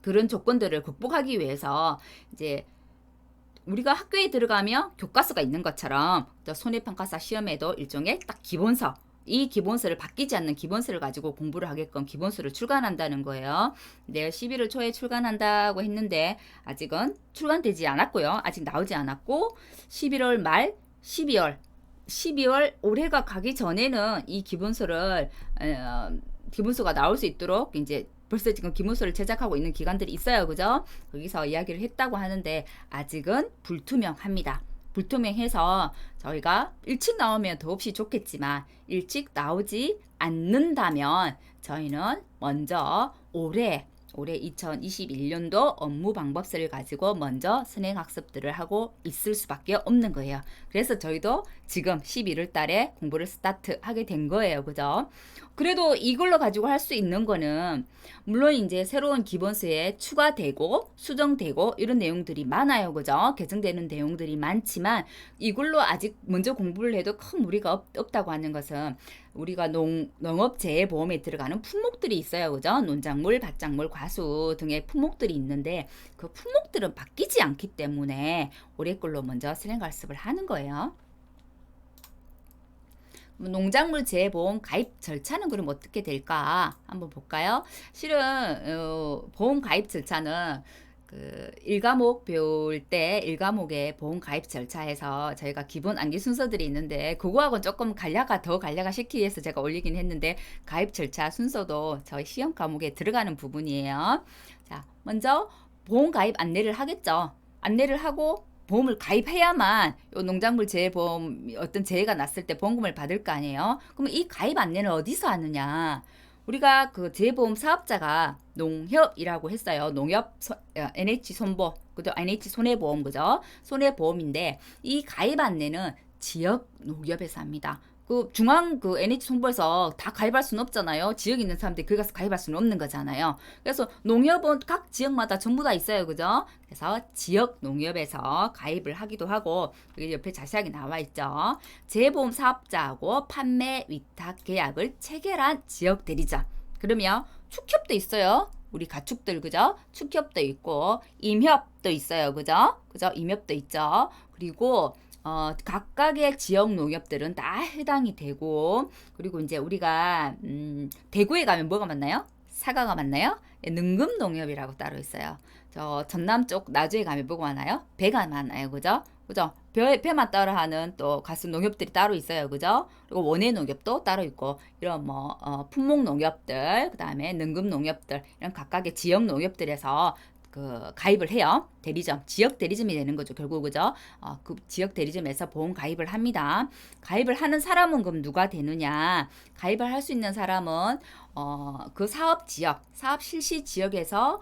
그런 조건들을 극복하기 위해서 이제 우리가 학교에 들어가면 교과서가 있는 것처럼 손해평가사 시험에도 일종의 딱 기본서, 이 기본서를 바뀌지 않는 기본서를 가지고 공부를 하게끔 기본서를 출간한다는 거예요. 내가 11월 초에 출간한다고 했는데 아직은 출간되지 않았고요. 아직 나오지 않았고 11월 말 12월 올해가 가기 전에는 이 기본서가 나올 수 있도록 이제 벌써 지금 기문서를 제작하고 있는 기관들이 있어요. 그죠? 거기서 이야기를 했다고 하는데 아직은 불투명합니다. 불투명해서 저희가 일찍 나오면 더없이 좋겠지만 일찍 나오지 않는다면 저희는 먼저 올해 2021년도 업무 방법서를 가지고 먼저 선행 학습들을 하고 있을 수밖에 없는 거예요. 그래서 저희도 지금 11월 달에 공부를 스타트하게 된 거예요. 그죠? 그래도 이걸로 가지고 할 수 있는 거는 물론 이제 새로운 기본서에 추가되고 수정되고 이런 내용들이 많아요. 그죠? 개정되는 내용들이 많지만 이걸로 아직 먼저 공부를 해도 큰 무리가 없다고 하는 것은 우리가 농업재해보험에 들어가는 품목들이 있어요. 그죠? 논작물, 밭작물, 과수 등의 품목들이 있는데 그 품목들은 바뀌지 않기 때문에 올해 걸로 먼저 실행학습을 하는 거예요. 농작물 재해보험 가입 절차는 그럼 어떻게 될까 한번 볼까요? 실은 보험 가입 절차는 그 1과목 배울 때 1과목의 보험 가입 절차에서 저희가 기본 암기 순서들이 있는데 그거하고 조금 간략화 시키기 위해서 제가 올리긴 했는데 가입 절차 순서도 저희 시험 과목에 들어가는 부분이에요. 자, 먼저 보험 가입 안내를 하겠죠. 안내를 하고 보험을 가입해야만 요 농작물 재해보험 어떤 재해가 났을 때 보험금을 받을 거 아니에요. 그럼 이 가입 안내는 어디서 하느냐? 우리가 그 재해보험 사업자가 농협이라고 했어요. 농협 NH 손보, 그죠? NH 손해보험, 그죠? 손해보험인데 이 가입 안내는 지역 농협에서 합니다. 그 중앙 그 NH 손보에서 다 가입할 수는 없잖아요. 지역에 있는 사람들이 거기 가서 가입할 수는 없는 거잖아요. 그래서 농협은 각 지역마다 전부 다 있어요. 그죠? 그래서 지역 농협에서 가입을 하기도 하고 여기 옆에 자세하게 나와 있죠. 재보험 사업자하고 판매 위탁 계약을 체결한 지역 대리점. 그러면 축협도 있어요. 우리 가축들 그죠? 축협도 있고 임협도 있어요. 그죠? 그죠? 임협도 있죠. 그리고 각각의 지역 농협들은 다 해당이 되고 그리고 이제 우리가 대구에 가면 뭐가 맞나요? 사과가 맞나요? 능금 농협이라고 따로 있어요. 저 전남 쪽 나주에 가면 뭐가 많아요? 배가 많아요. 그죠? 그죠? 배만 따로 하는 또 가수 농협들이 따로 있어요. 그죠? 그리고 원예 농협도 따로 있고 이런 뭐 품목 농협들 그다음에 능금 농협들 이런 각각의 지역 농협들에서 그 가입을 해요. 대리점, 지역 대리점이 되는 거죠. 결국 그죠? 그 지역 대리점에서 보험 가입을 합니다. 가입을 하는 사람은 그럼 누가 되느냐? 가입을 할 수 있는 사람은 그 사업 지역, 사업 실시 지역에서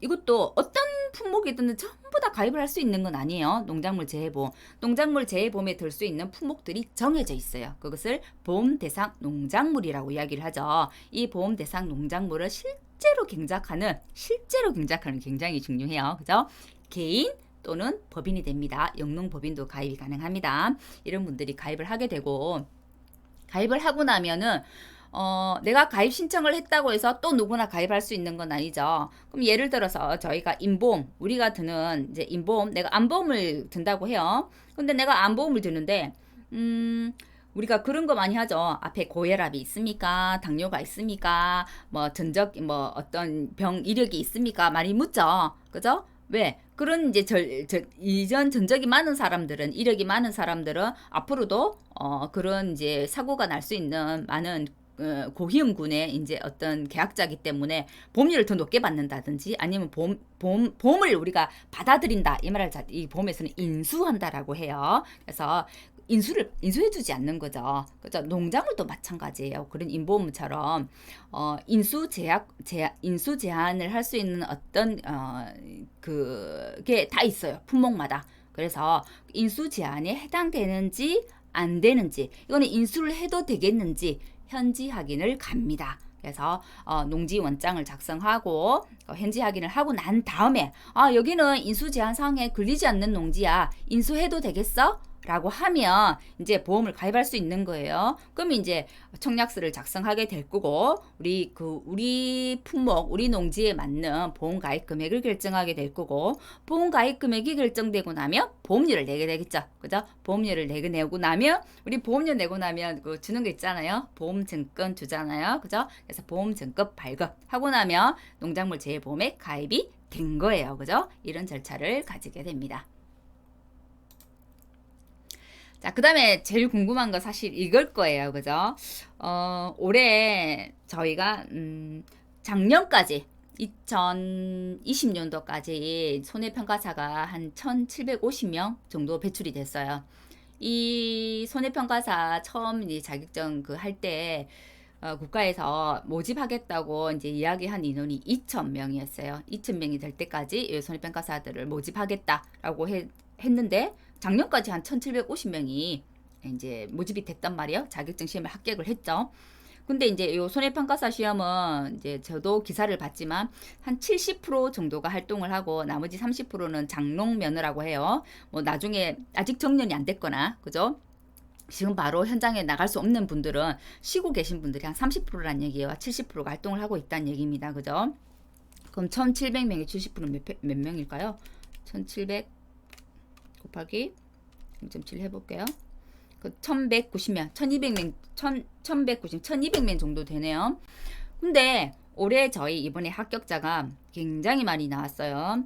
이것도 어떤 품목이든 전부 다 가입을 할 수 있는 건 아니에요. 농작물 재해보험. 농작물 재해보험에 들 수 있는 품목들이 정해져 있어요. 그것을 보험 대상 농작물이라고 이야기를 하죠. 이 보험 대상 농작물을 실제로 경작하는 굉장히 중요해요. 그죠? 개인 또는 법인이 됩니다. 영농법인도 가입이 가능합니다. 이런 분들이 가입을 하게 되고 가입을 하고 나면은 내가 가입 신청을 했다고 해서 또 누구나 가입할 수 있는 건 아니죠. 그럼 예를 들어서 저희가 인보험, 우리가 드는 이제 인보험, 내가 안보험을 든다고 해요. 근데 내가 안보험을 드는데, 우리가 그런 거 많이 하죠. 앞에 고혈압이 있습니까? 당뇨가 있습니까? 뭐 전적, 뭐 어떤 병 이력이 있습니까? 많이 묻죠. 그죠? 왜? 그런 이제 이전 전적이 많은 사람들은, 이력이 많은 사람들은 앞으로도 그런 이제 사고가 날 수 있는 많은 고위험군의 이제 어떤 계약자이기 때문에 보험료를 더 높게 받는다든지 아니면 보험을 우리가 받아들인다 이 말을 이 보험에서는 인수한다라고 해요. 그래서 인수해주지 않는 거죠. 그죠? 농작물도 마찬가지예요. 그런 인보험처럼 인수 제한을 할 수 있는 어떤 그게 다 있어요. 품목마다. 그래서 인수 제한에 해당되는지 안 되는지 이거는 인수를 해도 되겠는지 현지 확인을 갑니다. 그래서 농지 원장을 작성하고 현지 확인을 하고 난 다음에 여기는 인수 제한 사항에 걸리지 않는 농지야. 인수해도 되겠어? 라고 하면 이제 보험을 가입할 수 있는 거예요. 그럼 이제 청약서를 작성하게 될 거고 우리 품목, 우리 농지에 맞는 보험 가입 금액을 결정하게 될 거고 보험 가입 금액이 결정되고 나면 보험료를 내게 되겠죠. 그죠? 보험료를 내고 나면 우리 보험료 내고 나면 그 주는 거 있잖아요. 보험증권 주잖아요. 그죠? 그래서 보험증권 발급하고 나면 농작물 재해보험에 가입이 된 거예요. 그죠? 이런 절차를 가지게 됩니다. 자, 그 다음에 제일 궁금한 거 사실 이걸 거예요. 그죠? 올해 저희가, 작년까지 2020년도까지 손해평가사가 한 1750명 정도 배출이 됐어요. 이 손해평가사 처음 이제 자격증 그 할 때 국가에서 모집하겠다고 이제 이야기한 인원이 2,000명이었어요. 2,000명이 될 때까지 손해평가사들을 모집하겠다라고 했는데 작년까지 한 1,750명이 이제 모집이 됐단 말이에요. 자격증 시험에 합격을 했죠. 근데 이제 요 손해평가사 시험은 이제 저도 기사를 봤지만 한 70% 정도가 활동을 하고 나머지 30%는 장롱면허라고 해요. 뭐 나중에 아직 정년이 안 됐거나 그죠? 지금 바로 현장에 나갈 수 없는 분들은 쉬고 계신 분들이 한 30%란 얘기예요. 70%가 활동을 하고 있다는 얘기입니다. 그죠? 그럼 1,700명에 70%는 몇 명일까요? 1,700 곱하기 0.7 해볼게요. 그 1190명, 1200명, 1200명 정도 되네요. 근데 올해 저희 이번에 합격자가 굉장히 많이 나왔어요.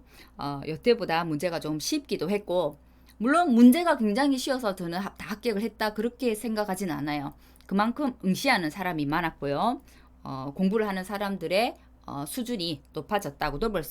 여태보다 문제가 좀 쉽기도 했고, 물론 문제가 굉장히 쉬워서 저는 다 합격을 했다 그렇게 생각하진 않아요. 그만큼 응시하는 사람이 많았고요. 공부를 하는 사람들의 수준이 높아졌다고도 볼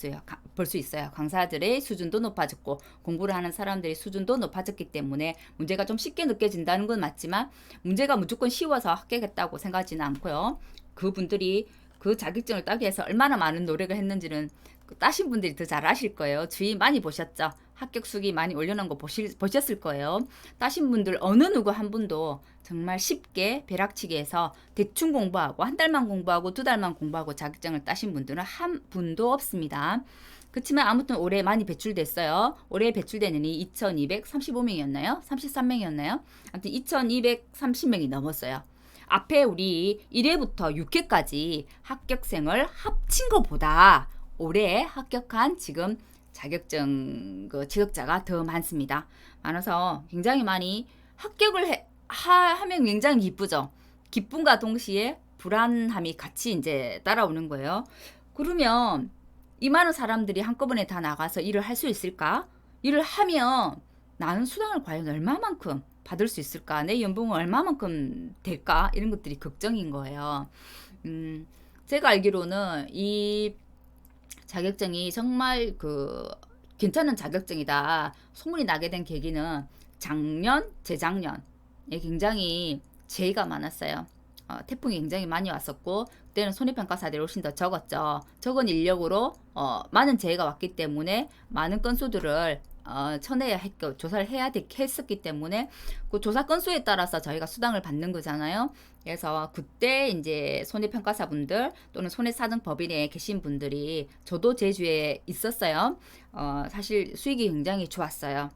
수 있어요. 강사들의 수준도 높아졌고 공부를 하는 사람들의 수준도 높아졌기 때문에 문제가 좀 쉽게 느껴진다는 건 맞지만 문제가 무조건 쉬워서 합격했다고 생각하지는 않고요. 그분들이 그 자격증을 따기 위해서 얼마나 많은 노력을 했는지는 따신 분들이 더 잘 아실 거예요. 주위 많이 보셨죠? 합격 수기 많이 올려놓은 거 보셨을 거예요. 따신 분들 어느 누구 한 분도 정말 쉽게 벼락치기해서 대충 공부하고 한 달만 공부하고 두 달만 공부하고 자격증을 따신 분들은 한 분도 없습니다. 그렇지만 아무튼 올해 많이 배출됐어요. 올해 배출되는 이 2235명이었나요? 33명이었나요? 아무튼 2230명이 넘었어요. 앞에 우리 1회부터 6회까지 합격생을 합친 것보다 올해 합격한 지금 자격증 그 지급자가 더 많습니다. 많아서 굉장히 많이 합격을 하면 굉장히 기쁘죠. 기쁨과 동시에 불안함이 같이 이제 따라오는 거예요. 그러면 이 많은 사람들이 한꺼번에 다 나가서 일을 할 수 있을까? 일을 하면 나는 수당을 과연 얼마만큼 받을 수 있을까? 내 연봉은 얼마만큼 될까? 이런 것들이 걱정인 거예요. 제가 알기로는 이 자격증이 정말 그 괜찮은 자격증이다 소문이 나게 된 계기는 작년, 재작년에 굉장히 재해가 많았어요. 태풍이 굉장히 많이 왔었고 그때는 손해평가사들이 훨씬 더 적었죠. 적은 인력으로 많은 재해가 왔기 때문에 많은 건수들을 쳐내야 했고 조사를 해야 했었기 때문에 그 조사 건수에 따라서 저희가 수당을 받는 거잖아요. 그래서 그때 이제 손해평가사분들 또는 손해사정법인에 계신 분들이 저도 제주에 있었어요. 사실 수익이 굉장히 좋았어요.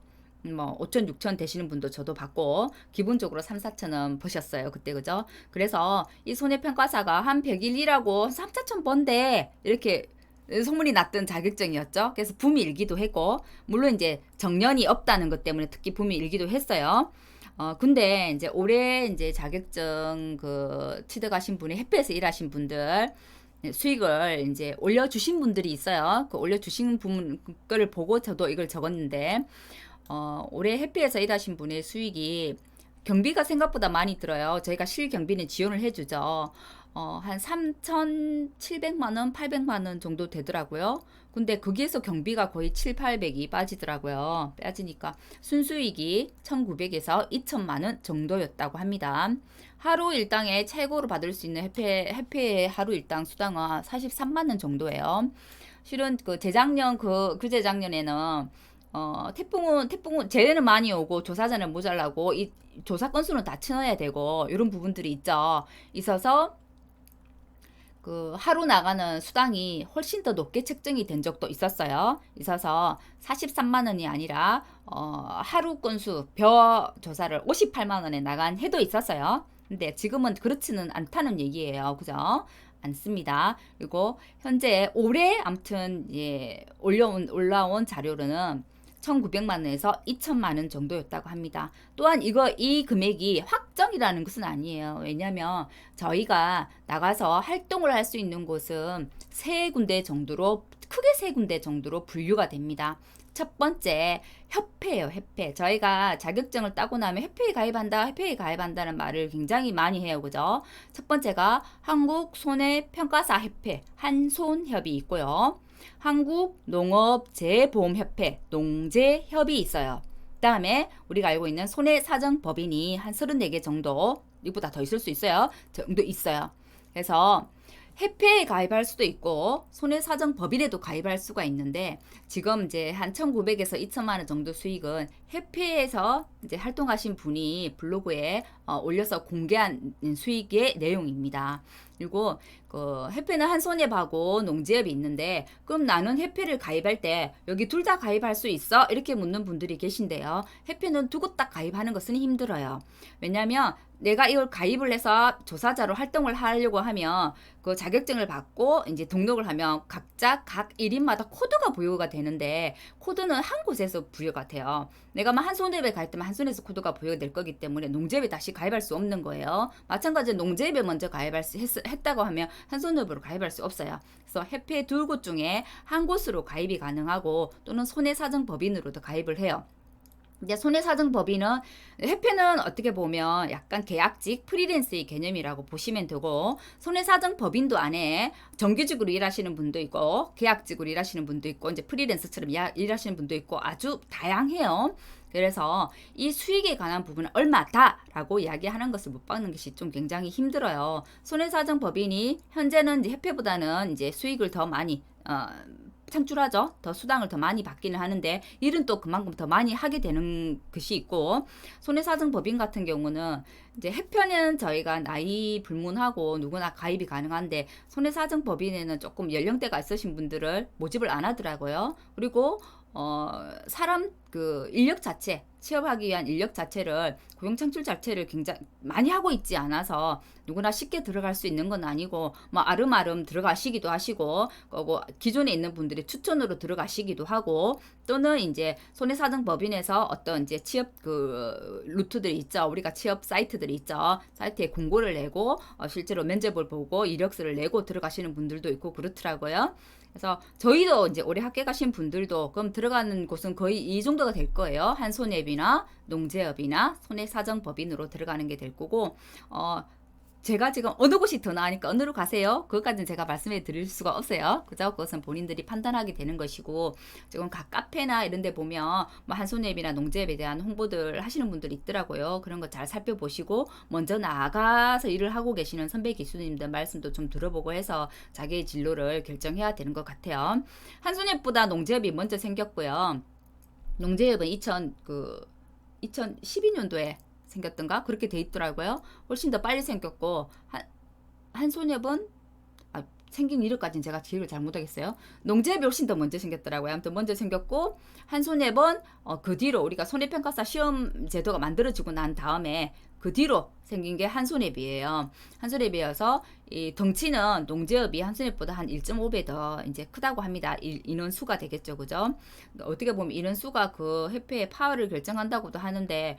뭐 5천, 6천 되시는 분도 저도 받고 기본적으로 3, 4천 원 버셨어요. 그때 그죠? 그래서 이 손해평가사가 한 100일 일하고 3, 4천 번대 이렇게 소문이 났던 자격증이었죠. 그래서 붐이 일기도 했고 물론 이제 정년이 없다는 것 때문에 특히 붐이 일기도 했어요. 근데 이제 올해 이제 자격증 그 취득하신 분이 해피에서 일하신 분들 수익을 이제 올려주신 분들이 있어요. 그 올려주신 분 거를 보고 저도 이걸 적었는데 올해 해피에서 일하신 분의 수익이 경비가 생각보다 많이 들어요. 저희가 실경비는 지원을 해주죠. 한 3,700만 원, 800만 원 정도 되더라고요. 근데 거기에서 경비가 거의 7, 800이 빠지더라고요. 빠지니까 순수익이 1,900에서 2,000만 원 정도였다고 합니다. 하루 일당에 최고로 받을 수 있는 해피의 하루 일당 수당은 43만 원 정도예요. 실은 그 재작년 그재작년에는 태풍은 재해는 많이 오고 조사자는 모자라고 이 조사 건수는 다 쳐넣어야 되고 이런 부분들이 있어서 그 하루 나가는 수당이 훨씬 더 높게 책정이 된 적도 있어서 43만 원이 아니라 하루 건수 조사를 58만 원에 나간 해도 있었어요. 근데 지금은 그렇지는 않다는 얘기예요. 그죠? 않습니다. 그리고 현재 올해 아무튼 올라온 자료로는 1,900만 원에서 2,000만 원 정도였다고 합니다. 또한 이 금액이 확정이라는 것은 아니에요. 왜냐하면 저희가 나가서 활동을 할 수 있는 곳은 크게 세 군데 정도로 분류가 됩니다. 첫 번째 협회예요. 협회. 저희가 자격증을 따고 나면 협회에 가입한다, 협회에 가입한다는 말을 굉장히 많이 해요. 그죠? 첫 번째가 한국손해평가사협회, 한손협이 있고요. 한국농업재보험협회, 농재협이 있어요. 그 다음에 우리가 알고 있는 손해사정법인이 한 34개 정도, 이보다 더 있을 수 있어요. 정도 있어요. 그래서 협회에 가입할 수도 있고 손해사정법인에도 가입할 수가 있는데, 지금 이제 한 1,900에서 2천만 원 정도 수익은 협회에서 이제 활동하신 분이 블로그에 올려서 공개한 수익의 내용입니다. 그리고 그 협회는 한손협하고 농지협이 있는데, 그럼 나는 협회를 가입할 때 여기 둘 다 가입할 수 있어? 이렇게 묻는 분들이 계신데요. 협회는 두 곳 다 가입하는 것은 힘들어요. 왜냐하면 내가 이걸 가입을 해서 조사자로 활동을 하려고 하면 그 자격증을 받고 이제 등록을 하면 각자 각 1인마다 코드가 부여가 되는데, 코드는 한 곳에서 부여가 돼요. 내가 한손협에 가입되면 한손에서 코드가 부여될 거기 때문에 농재협에 다시 가입할 수 없는 거예요. 마찬가지로 농재협에 먼저 했다고 하면 한손협으로 가입할 수 없어요. 그래서 협회 두 곳 중에 한 곳으로 가입이 가능하고, 또는 손해사정법인으로도 가입을 해요. 이제 손해사정법인은, 협회는 어떻게 보면 약간 계약직 프리랜서의 개념이라고 보시면 되고, 손해사정법인도 안에 정규직으로 일하시는 분도 있고 계약직으로 일하시는 분도 있고 이제 프리랜서처럼 일하시는 분도 있고 아주 다양해요. 그래서 이 수익에 관한 부분은 얼마다라고 이야기하는 것을 못 받는 것이 좀 굉장히 힘들어요. 손해사정법인이 현재는 이제 협회보다는 이제 수익을 더 많이 창출하죠. 더 수당을 더 많이 받기는 하는데, 일은 또 그만큼 더 많이 하게 되는 것이 있고, 손해사정법인 같은 경우는 이제 협회는 저희가 나이 불문하고 누구나 가입이 가능한데, 손해사정법인에는 조금 연령대가 있으신 분들을 모집을 안 하더라고요. 그리고 사람 그 인력 자체, 취업하기 위한 인력 자체를, 고용 창출 자체를 굉장히 많이 하고 있지 않아서 누구나 쉽게 들어갈 수 있는 건 아니고, 뭐 아름아름 들어가시기도 하시고, 기존에 있는 분들이 추천으로 들어가시기도 하고, 또는 이제 손해사정법인에서 어떤 이제 취업 그 루트들이 있죠. 우리가 취업 사이트들이 있죠. 사이트에 공고를 내고 실제로 면접을 보고 이력서를 내고 들어가시는 분들도 있고 그렇더라고요. 그래서 저희도 이제 올해 학교 가신 분들도 그럼 들어가는 곳은 거의 이 정도가 될 거예요. 한손협이나 농재협이나 손해사정법인으로 들어가는 게 될 거고, 제가 지금 어느 곳이 더 나으니까 어느로 가세요? 그것까지는 제가 말씀해 드릴 수가 없어요. 그죠? 그것은 본인들이 판단하게 되는 것이고, 지금 각 카페나 이런 데 보면 뭐 한손협이나 농재협에 대한 홍보들 하시는 분들이 있더라고요. 그런 거 잘 살펴보시고 먼저 나가서 일을 하고 계시는 선배 기수님들 말씀도 좀 들어보고 해서 자기의 진로를 결정해야 되는 것 같아요. 한손협보다 농재협이 먼저 생겼고요. 농재협은 2012년도에 생겼던가 그렇게 돼 있더라고요. 훨씬 더 빨리 생겼고, 한손협은 생긴 이름까지는 제가 기억을 잘 못하겠어요. 농재협이 훨씬 더 먼저 생겼더라고요. 아무튼 먼저 생겼고, 한손협은 그 뒤로 우리가 손해평가사 시험 제도가 만들어지고 난 다음에 그 뒤로 생긴 게 한손협이에요. 한손협이어서 이 덩치는 농재협이 한손협보다 한 1.5배 더 이제 크다고 합니다. 인원 수가 되겠죠, 그죠? 어떻게 보면 인원 수가 그 협회의 파워를 결정한다고도 하는데,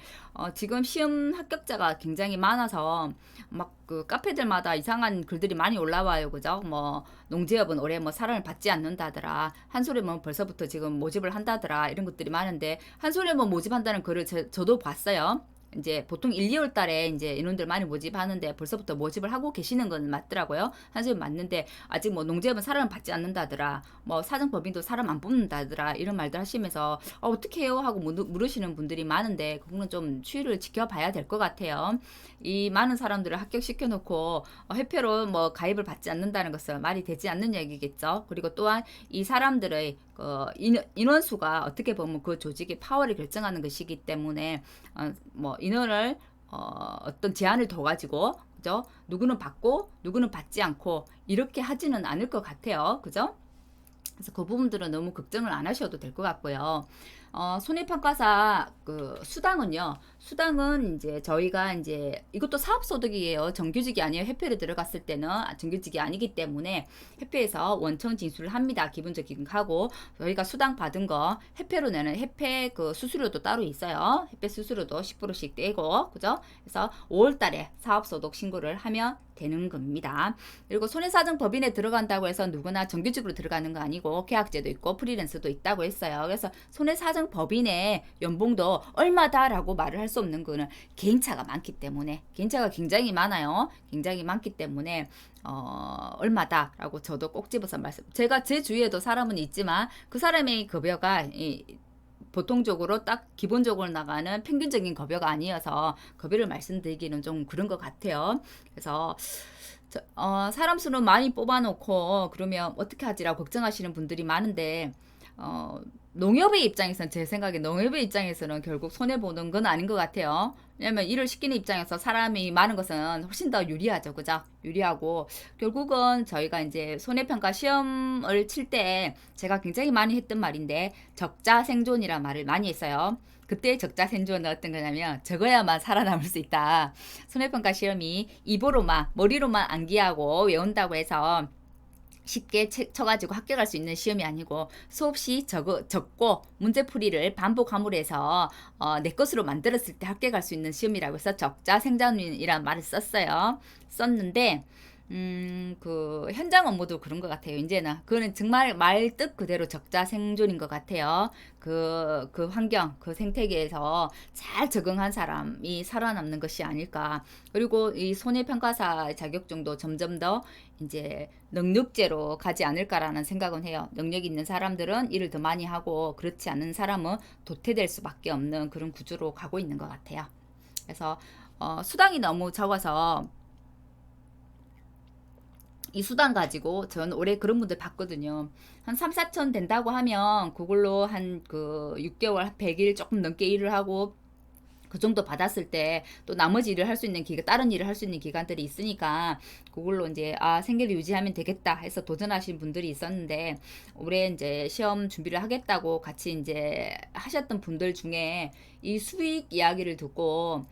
지금 시험 합격자가 굉장히 많아서 막 그 카페들마다 이상한 글들이 많이 올라와요, 그죠? 뭐 농재협은 올해 뭐 사람을 받지 않는다더라, 한손협은 벌써부터 지금 모집을 한다더라, 이런 것들이 많은데, 한손협은 모집한다는 글을 저도 봤어요. 이제 보통 1, 2월 달에 이제 인원들 많이 모집하는데 벌써부터 모집을 하고 계시는 건 맞더라고요. 한수협 맞는데, 아직 뭐 농재협은 사람을 받지 않는다더라, 뭐 사정법인도 사람 안 뽑는다더라, 이런 말들 하시면서 어떻게 해요? 하고 물으시는 분들이 많은데, 그거는 좀 추이를 지켜봐야 될 것 같아요. 이 많은 사람들을 합격시켜 놓고 협회로 뭐 가입을 받지 않는다는 것은 말이 되지 않는 얘기겠죠. 그리고 또한 이 사람들의 인원수가 어떻게 보면 그 조직의 파워를 결정하는 것이기 때문에 뭐 인원을 어떤 제한을 둬가지고, 그죠? 누구는 받고 누구는 받지 않고 이렇게 하지는 않을 것 같아요. 그죠? 그래서 그 부분들은 너무 걱정을 안 하셔도 될 것 같고요. 손해평가사 그 수당은 이제 저희가 이제 이것도 사업소득이에요. 정규직이 아니에요. 회피로 들어갔을 때는 정규직이 아니기 때문에 회피에서 원청 징수를 합니다. 기본적인 하고 저희가 수당 받은 거 회피로 내는 회피 그 수수료도 따로 있어요. 회피 수수료도 10%씩 떼고 그죠? 그래서 5월달에 사업소득 신고를 하면 되는 겁니다. 그리고 손해사정법인에 들어간다고 해서 누구나 정규직으로 들어가는 거 아니고 계약제도 있고 프리랜서도 있다고 했어요. 그래서 손해사정법인의 연봉도 얼마다라고 말을 할 수 없는 거는 개인차가 많기 때문에 개인차가 굉장히 많아요. 굉장히 많기 때문에 얼마다라고 저도 꼭 집어서 제가 제 주위에도 사람은 있지만 그 사람의 급여가 보통적으로 딱 기본적으로 나가는 평균적인 급여가 아니어서 급여를 말씀드리기는 좀 그런 것 같아요. 그래서 사람 수는 많이 뽑아놓고 그러면 어떻게 하지라고 걱정하시는 분들이 많은데 농협의 입장에서는 제 생각에 농협의 입장에서는 결국 손해보는 건 아닌 것 같아요. 왜냐면 일을 시키는 입장에서 사람이 많은 것은 훨씬 더 유리하죠. 그죠? 유리하고 결국은 저희가 이제 손해평가 시험을 칠 때 제가 굉장히 많이 했던 말인데 적자생존이란 말을 많이 했어요. 그때 적자생존은 어떤 거냐면 적어야만 살아남을 수 있다. 손해평가 시험이 입으로만 머리로만 암기하고 외운다고 해서 쉽게 쳐가지고 합격할 수 있는 시험이 아니고 수없이 적고 문제풀이를 반복함으로 해서 내 것으로 만들었을 때 합격할 수 있는 시험이라고 해서 적자생존이라는 말을 썼는데 그 현장 업무도 그런 것 같아요. 이제는 그거는 정말 말 뜻 그대로 적자생존인 것 같아요. 그 환경, 그 생태계에서 잘 적응한 사람이 살아남는 것이 아닐까. 그리고 이 손해평가사 자격증도 점점 더 이제 능력제로 가지 않을까라는 생각은 해요. 능력 있는 사람들은 일을 더 많이 하고 그렇지 않은 사람은 도태될 수밖에 없는 그런 구조로 가고 있는 것 같아요. 그래서 수당이 너무 적어서 이 수당 가지고 전 올해 그런 분들 봤거든요. 한 3, 4천 된다고 하면 그걸로 한 그 6개월, 100일 조금 넘게 일을 하고 그 정도 받았을 때 또 나머지 일을 할 수 있는 기간, 다른 일을 할 수 있는 기간들이 있으니까 그걸로 이제 생계를 유지하면 되겠다 해서 도전하신 분들이 있었는데 올해 이제 시험 준비를 하겠다고 같이 이제 하셨던 분들 중에 이 수익 이야기를 듣고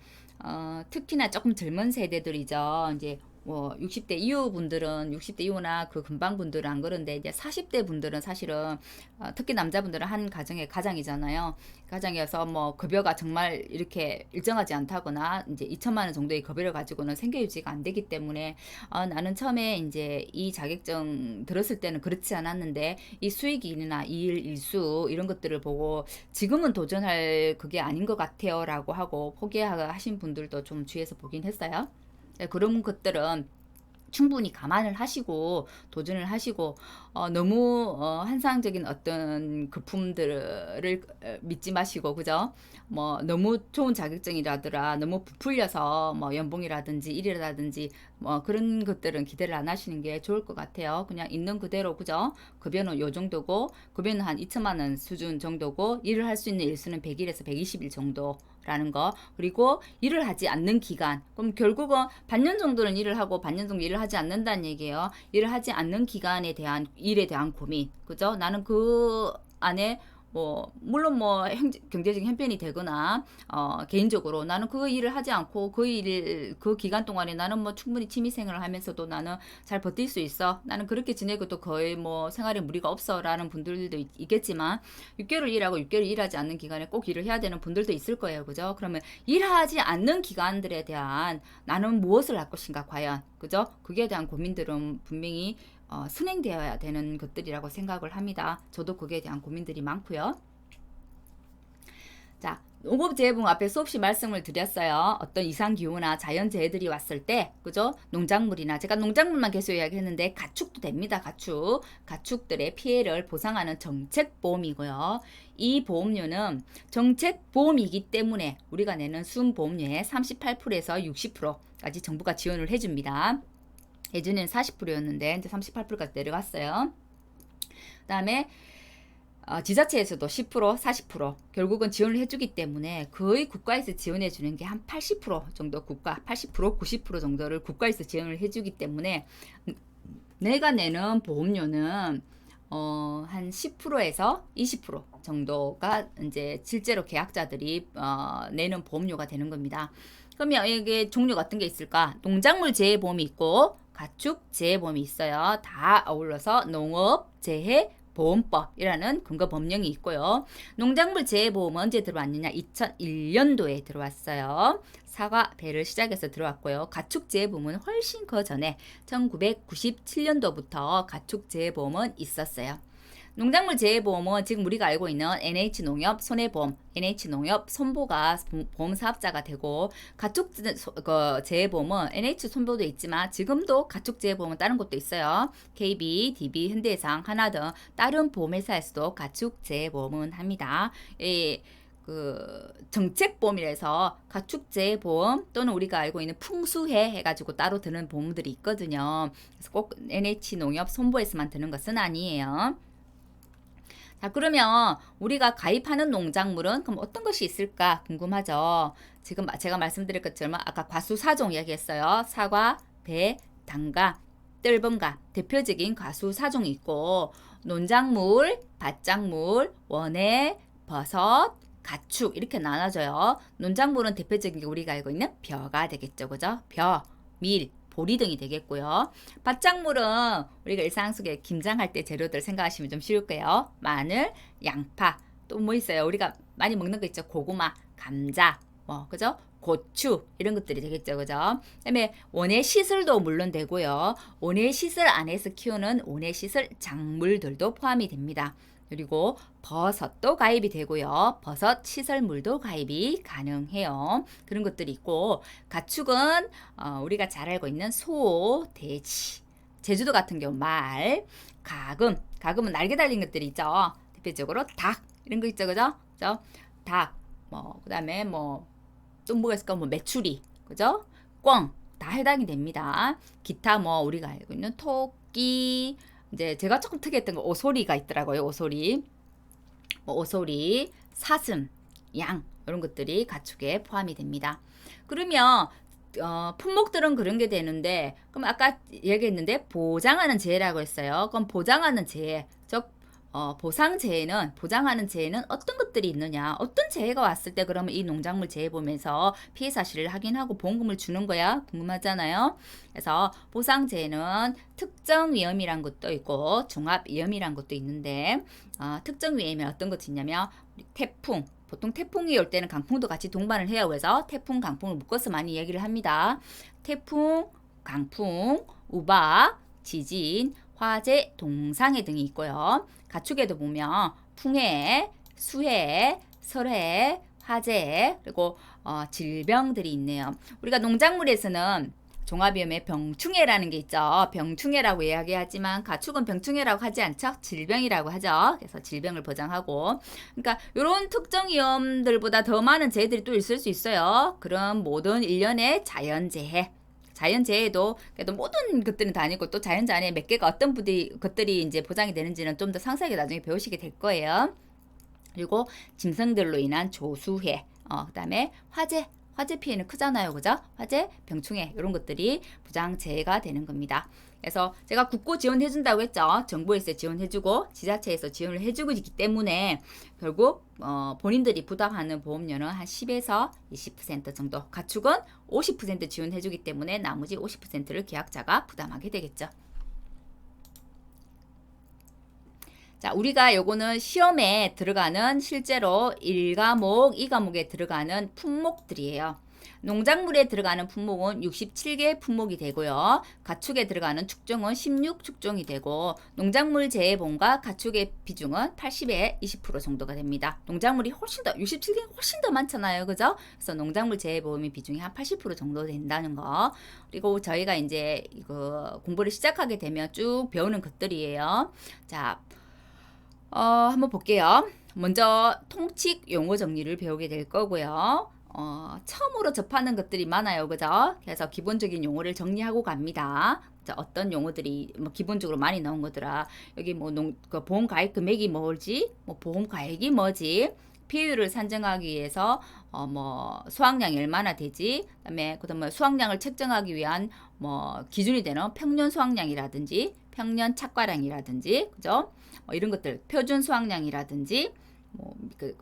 특히나 조금 젊은 세대들이죠. 이제 뭐 60대 이후 분들은 60대 이후나 그 금방 분들은 안 그런데 이제 40대 분들은 사실은 특히 남자분들은 한 가정의 가장이잖아요. 가장이어서 뭐 급여가 정말 이렇게 일정하지 않다거나 이제 2천만 원 정도의 급여를 가지고는 생계 유지가 안 되기 때문에 나는 처음에 이제 이 자격증 들었을 때는 그렇지 않았는데 이 수익이나 일수 이런 것들을 보고 지금은 도전할 그게 아닌 것 같아요라고 하고 포기하신 분들도 좀 주위에서 보긴 했어요. 그런 것들은 충분히 감안을 하시고 도전을 하시고 너무 환상적인 어떤 거품들을 믿지 마시고 그죠? 뭐 너무 좋은 자격증이라더라 너무 부풀려서 뭐 연봉이라든지 일이라든지 뭐 그런 것들은 기대를 안 하시는 게 좋을 것 같아요. 그냥 있는 그대로 그죠? 급여는 요 정도고 급여는 한 2천만 원 수준 정도고 일을 할 수 있는 일수는 100일에서 120일 정도 라는 거. 그리고 일을 하지 않는 기간. 그럼 결국은 반년 정도는 일을 하고 반년 정도 일을 하지 않는다는 얘기예요. 일을 하지 않는 기간에 대한 일에 대한 고민. 그죠? 나는 그 안에 뭐 물론 뭐 경제적인 형편이 되거나 개인적으로 나는 그 일을 하지 않고 그 기간 동안에 나는 뭐 충분히 취미 생활을 하면서도 나는 잘 버틸 수 있어. 나는 그렇게 지내고 또 거의 뭐 생활에 무리가 없어라는 분들도 있겠지만 6개월 일하고 6개월 일하지 않는 기간에 꼭 일을 해야 되는 분들도 있을 거예요. 그죠? 그러면 일하지 않는 기간들에 대한 나는 무엇을 할 것인가 과연. 그죠? 그게 대한 고민들은 분명히 순행되어야 되는 것들이라고 생각을 합니다. 저도 그에 대한 고민들이 많고요. 자, 농업재해봉 앞에 수없이 말씀을 드렸어요. 어떤 이상기후나 자연재해들이 왔을 때, 그죠? 농작물이나, 제가 농작물만 계속 이야기했는데, 가축도 됩니다. 가축들의 피해를 보상하는 정책보험이고요. 이 보험료는 정책보험이기 때문에 우리가 내는 순보험료의 38%에서 60%까지 정부가 지원을 해줍니다. 예전에는 40%였는데 이제 38%까지 내려갔어요. 그 다음에 지자체에서도 10%, 40% 결국은 지원을 해주기 때문에 거의 국가에서 지원해주는 게 한 80% 정도 80%, 90% 정도를 국가에서 지원을 해주기 때문에 내가 내는 보험료는 한 10%에서 20% 정도가 이제 실제로 계약자들이 내는 보험료가 되는 겁니다. 그러면 이게 종류가 어떤 게 있을까? 농작물 재해 보험이 있고 가축 재해 보험이 있어요. 다 어울러서 농업 재해 보험법이라는 근거 법령이 있고요. 농작물 재해 보험은 언제 들어왔느냐? 2001년도에 들어왔어요. 사과, 배를 시작해서 들어왔고요. 가축 재해 보험은 훨씬 그 전에 1997년도부터 가축 재해 보험은 있었어요. 농작물 재해보험은 지금 우리가 알고 있는 NH농협 손해보험, NH농협 손보가 보험 사업자가 되고, 가축 재해보험은 NH손보도 있지만 지금도 가축 재해보험은 다른 곳도 있어요. KB, DB, 현대해상, 하나 등 다른 보험회사에서도 가축 재해보험은 합니다. 정책보험이라서 가축재해보험 또는 우리가 알고 있는 풍수해 해가지고 따로 드는 보험들이 있거든요. 그래서 꼭 NH농협 손보에서만 드는 것은 아니에요. 자, 그러면 우리가 가입하는 농작물은 그럼 어떤 것이 있을까 궁금하죠? 지금 제가 말씀드릴 것처럼 아까 과수사종 이야기했어요. 사과, 배, 단감, 뜰범감 대표적인 과수사종이 있고, 논작물, 밭작물, 원예, 버섯, 가축 이렇게 나눠져요. 논작물은 대표적인 게 우리가 알고 있는 벼가 되겠죠. 그죠? 벼, 밀, 보리 등이 되겠고요. 밭작물은 우리가 일상 속에 김장할 때 재료들 생각하시면 좀 쉬울 거예요. 마늘, 양파, 또 뭐 있어요? 우리가 많이 먹는 거 있죠. 고구마, 감자, 그죠? 고추 이런 것들이 되겠죠. 그죠? 그다음에 원예 시설도 물론 되고요. 원예 시설 안에서 키우는 원예 시설 작물들도 포함이 됩니다. 그리고 버섯도 가입이 되고요. 버섯 시설물도 가입이 가능해요. 그런 것들이 있고, 가축은 우리가 잘 알고 있는 소, 돼지, 제주도 같은 경우 말, 가금은 날개 달린 것들이 있죠. 대표적으로 닭 이런 거 있죠. 그죠? 닭, 그다음에 또 뭐가 있을까? 메추리, 그죠? 꿩 다 해당이 됩니다. 기타 우리가 알고 있는 토끼, 이제 제가 조금 특이했던 거 오소리가 있더라고요. 오소리, 오소리, 사슴, 양 이런 것들이 가축에 포함이 됩니다. 그러면 품목들은 그런 게 되는데, 그럼 아까 얘기했는데 보장하는 재해라고 했어요. 그럼 보장하는 재해, 즉 보장하는 재해는 어떤 것들이 있느냐? 어떤 재해가 왔을 때 그러면 이 농작물 재해 보면서 피해 사실을 확인하고 보험금을 주는 거야? 궁금하잖아요. 그래서 보상 재해는 특정 위험이란 것도 있고 종합 위험이란 것도 있는데, 특정 위험이 어떤 것이 있냐면 태풍, 보통 태풍이 올 때는 강풍도 같이 동반을 해요. 그래서 태풍, 강풍을 묶어서 많이 얘기를 합니다. 태풍, 강풍, 우박, 지진, 화재, 동상해 등이 있고요. 가축에도 보면 풍해, 수해, 설해, 화재, 그리고 질병들이 있네요. 우리가 농작물에서는 종합위험에 병충해라는 게 있죠. 병충해라고 이야기하지만 가축은 병충해라고 하지 않죠. 질병이라고 하죠. 그래서 질병을 보장하고, 그러니까 이런 특정 위험들보다 더 많은 재해들이 또 있을 수 있어요. 그런 모든 일련의 자연재해. 자연재해도 그래도 모든 것들은 다 아니고 또 자연재해 몇 개가 어떤 것들이 이제 보장이 되는지는 좀 더 상세하게 나중에 배우시게 될 거예요. 그리고 짐승들로 인한 조수해, 그다음에 화재 피해는 크잖아요. 그죠? 화재, 병충해 이런 것들이 보장 재해가 되는 겁니다. 그래서 제가 국고 지원해준다고 했죠. 정부에서 지원해주고 지자체에서 지원을 해주고 있기 때문에 결국 본인들이 부담하는 보험료는 한 10에서 20% 정도, 가축은 50% 지원해주기 때문에 나머지 50%를 계약자가 부담하게 되겠죠. 자, 우리가 요거는 시험에 들어가는 실제로 1과목, 2과목에 들어가는 품목들이에요. 농작물에 들어가는 품목은 67개 품목이 되고요. 가축에 들어가는 축종은 16축종이 되고, 농작물 재해보험과 가축의 비중은 80에 20% 정도가 됩니다. 농작물이 67개가 훨씬 더 많잖아요. 그죠? 그래서 농작물 재해보험의 비중이 한 80% 정도 된다는 거. 그리고 저희가 이제 이거 공부를 시작하게 되면 쭉 배우는 것들이에요. 자, 한번 볼게요. 먼저 통칙 용어 정리를 배우게 될 거고요. 처음으로 접하는 것들이 많아요. 그죠? 그래서 기본적인 용어를 정리하고 갑니다. 자, 어떤 용어들이 기본적으로 많이 나온 거더라. 여기 그 보험 가입 금액이 뭐지? 보험 가액이 뭐지? 비율을 산정하기 위해서 수확량이 얼마나 되지? 그다음에 수확량을 책정하기 위한 기준이 되는 평년 수확량이라든지 평년 착과량이라든지, 그죠? 이런 것들, 표준 수확량이라든지,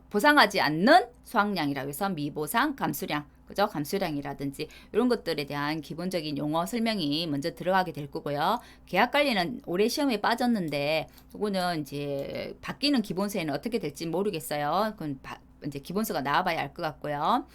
보상하지 않는 수확량이라고 해서 미보상, 감수량, 그죠? 감수량이라든지 이런 것들에 대한 기본적인 용어 설명이 먼저 들어가게 될 거고요. 계약 관리는 올해 시험에 빠졌는데 이거는 이제 바뀌는 기본서에는 어떻게 될지 모르겠어요. 그건 이제 기본서가 나와봐야 알 것 같고요.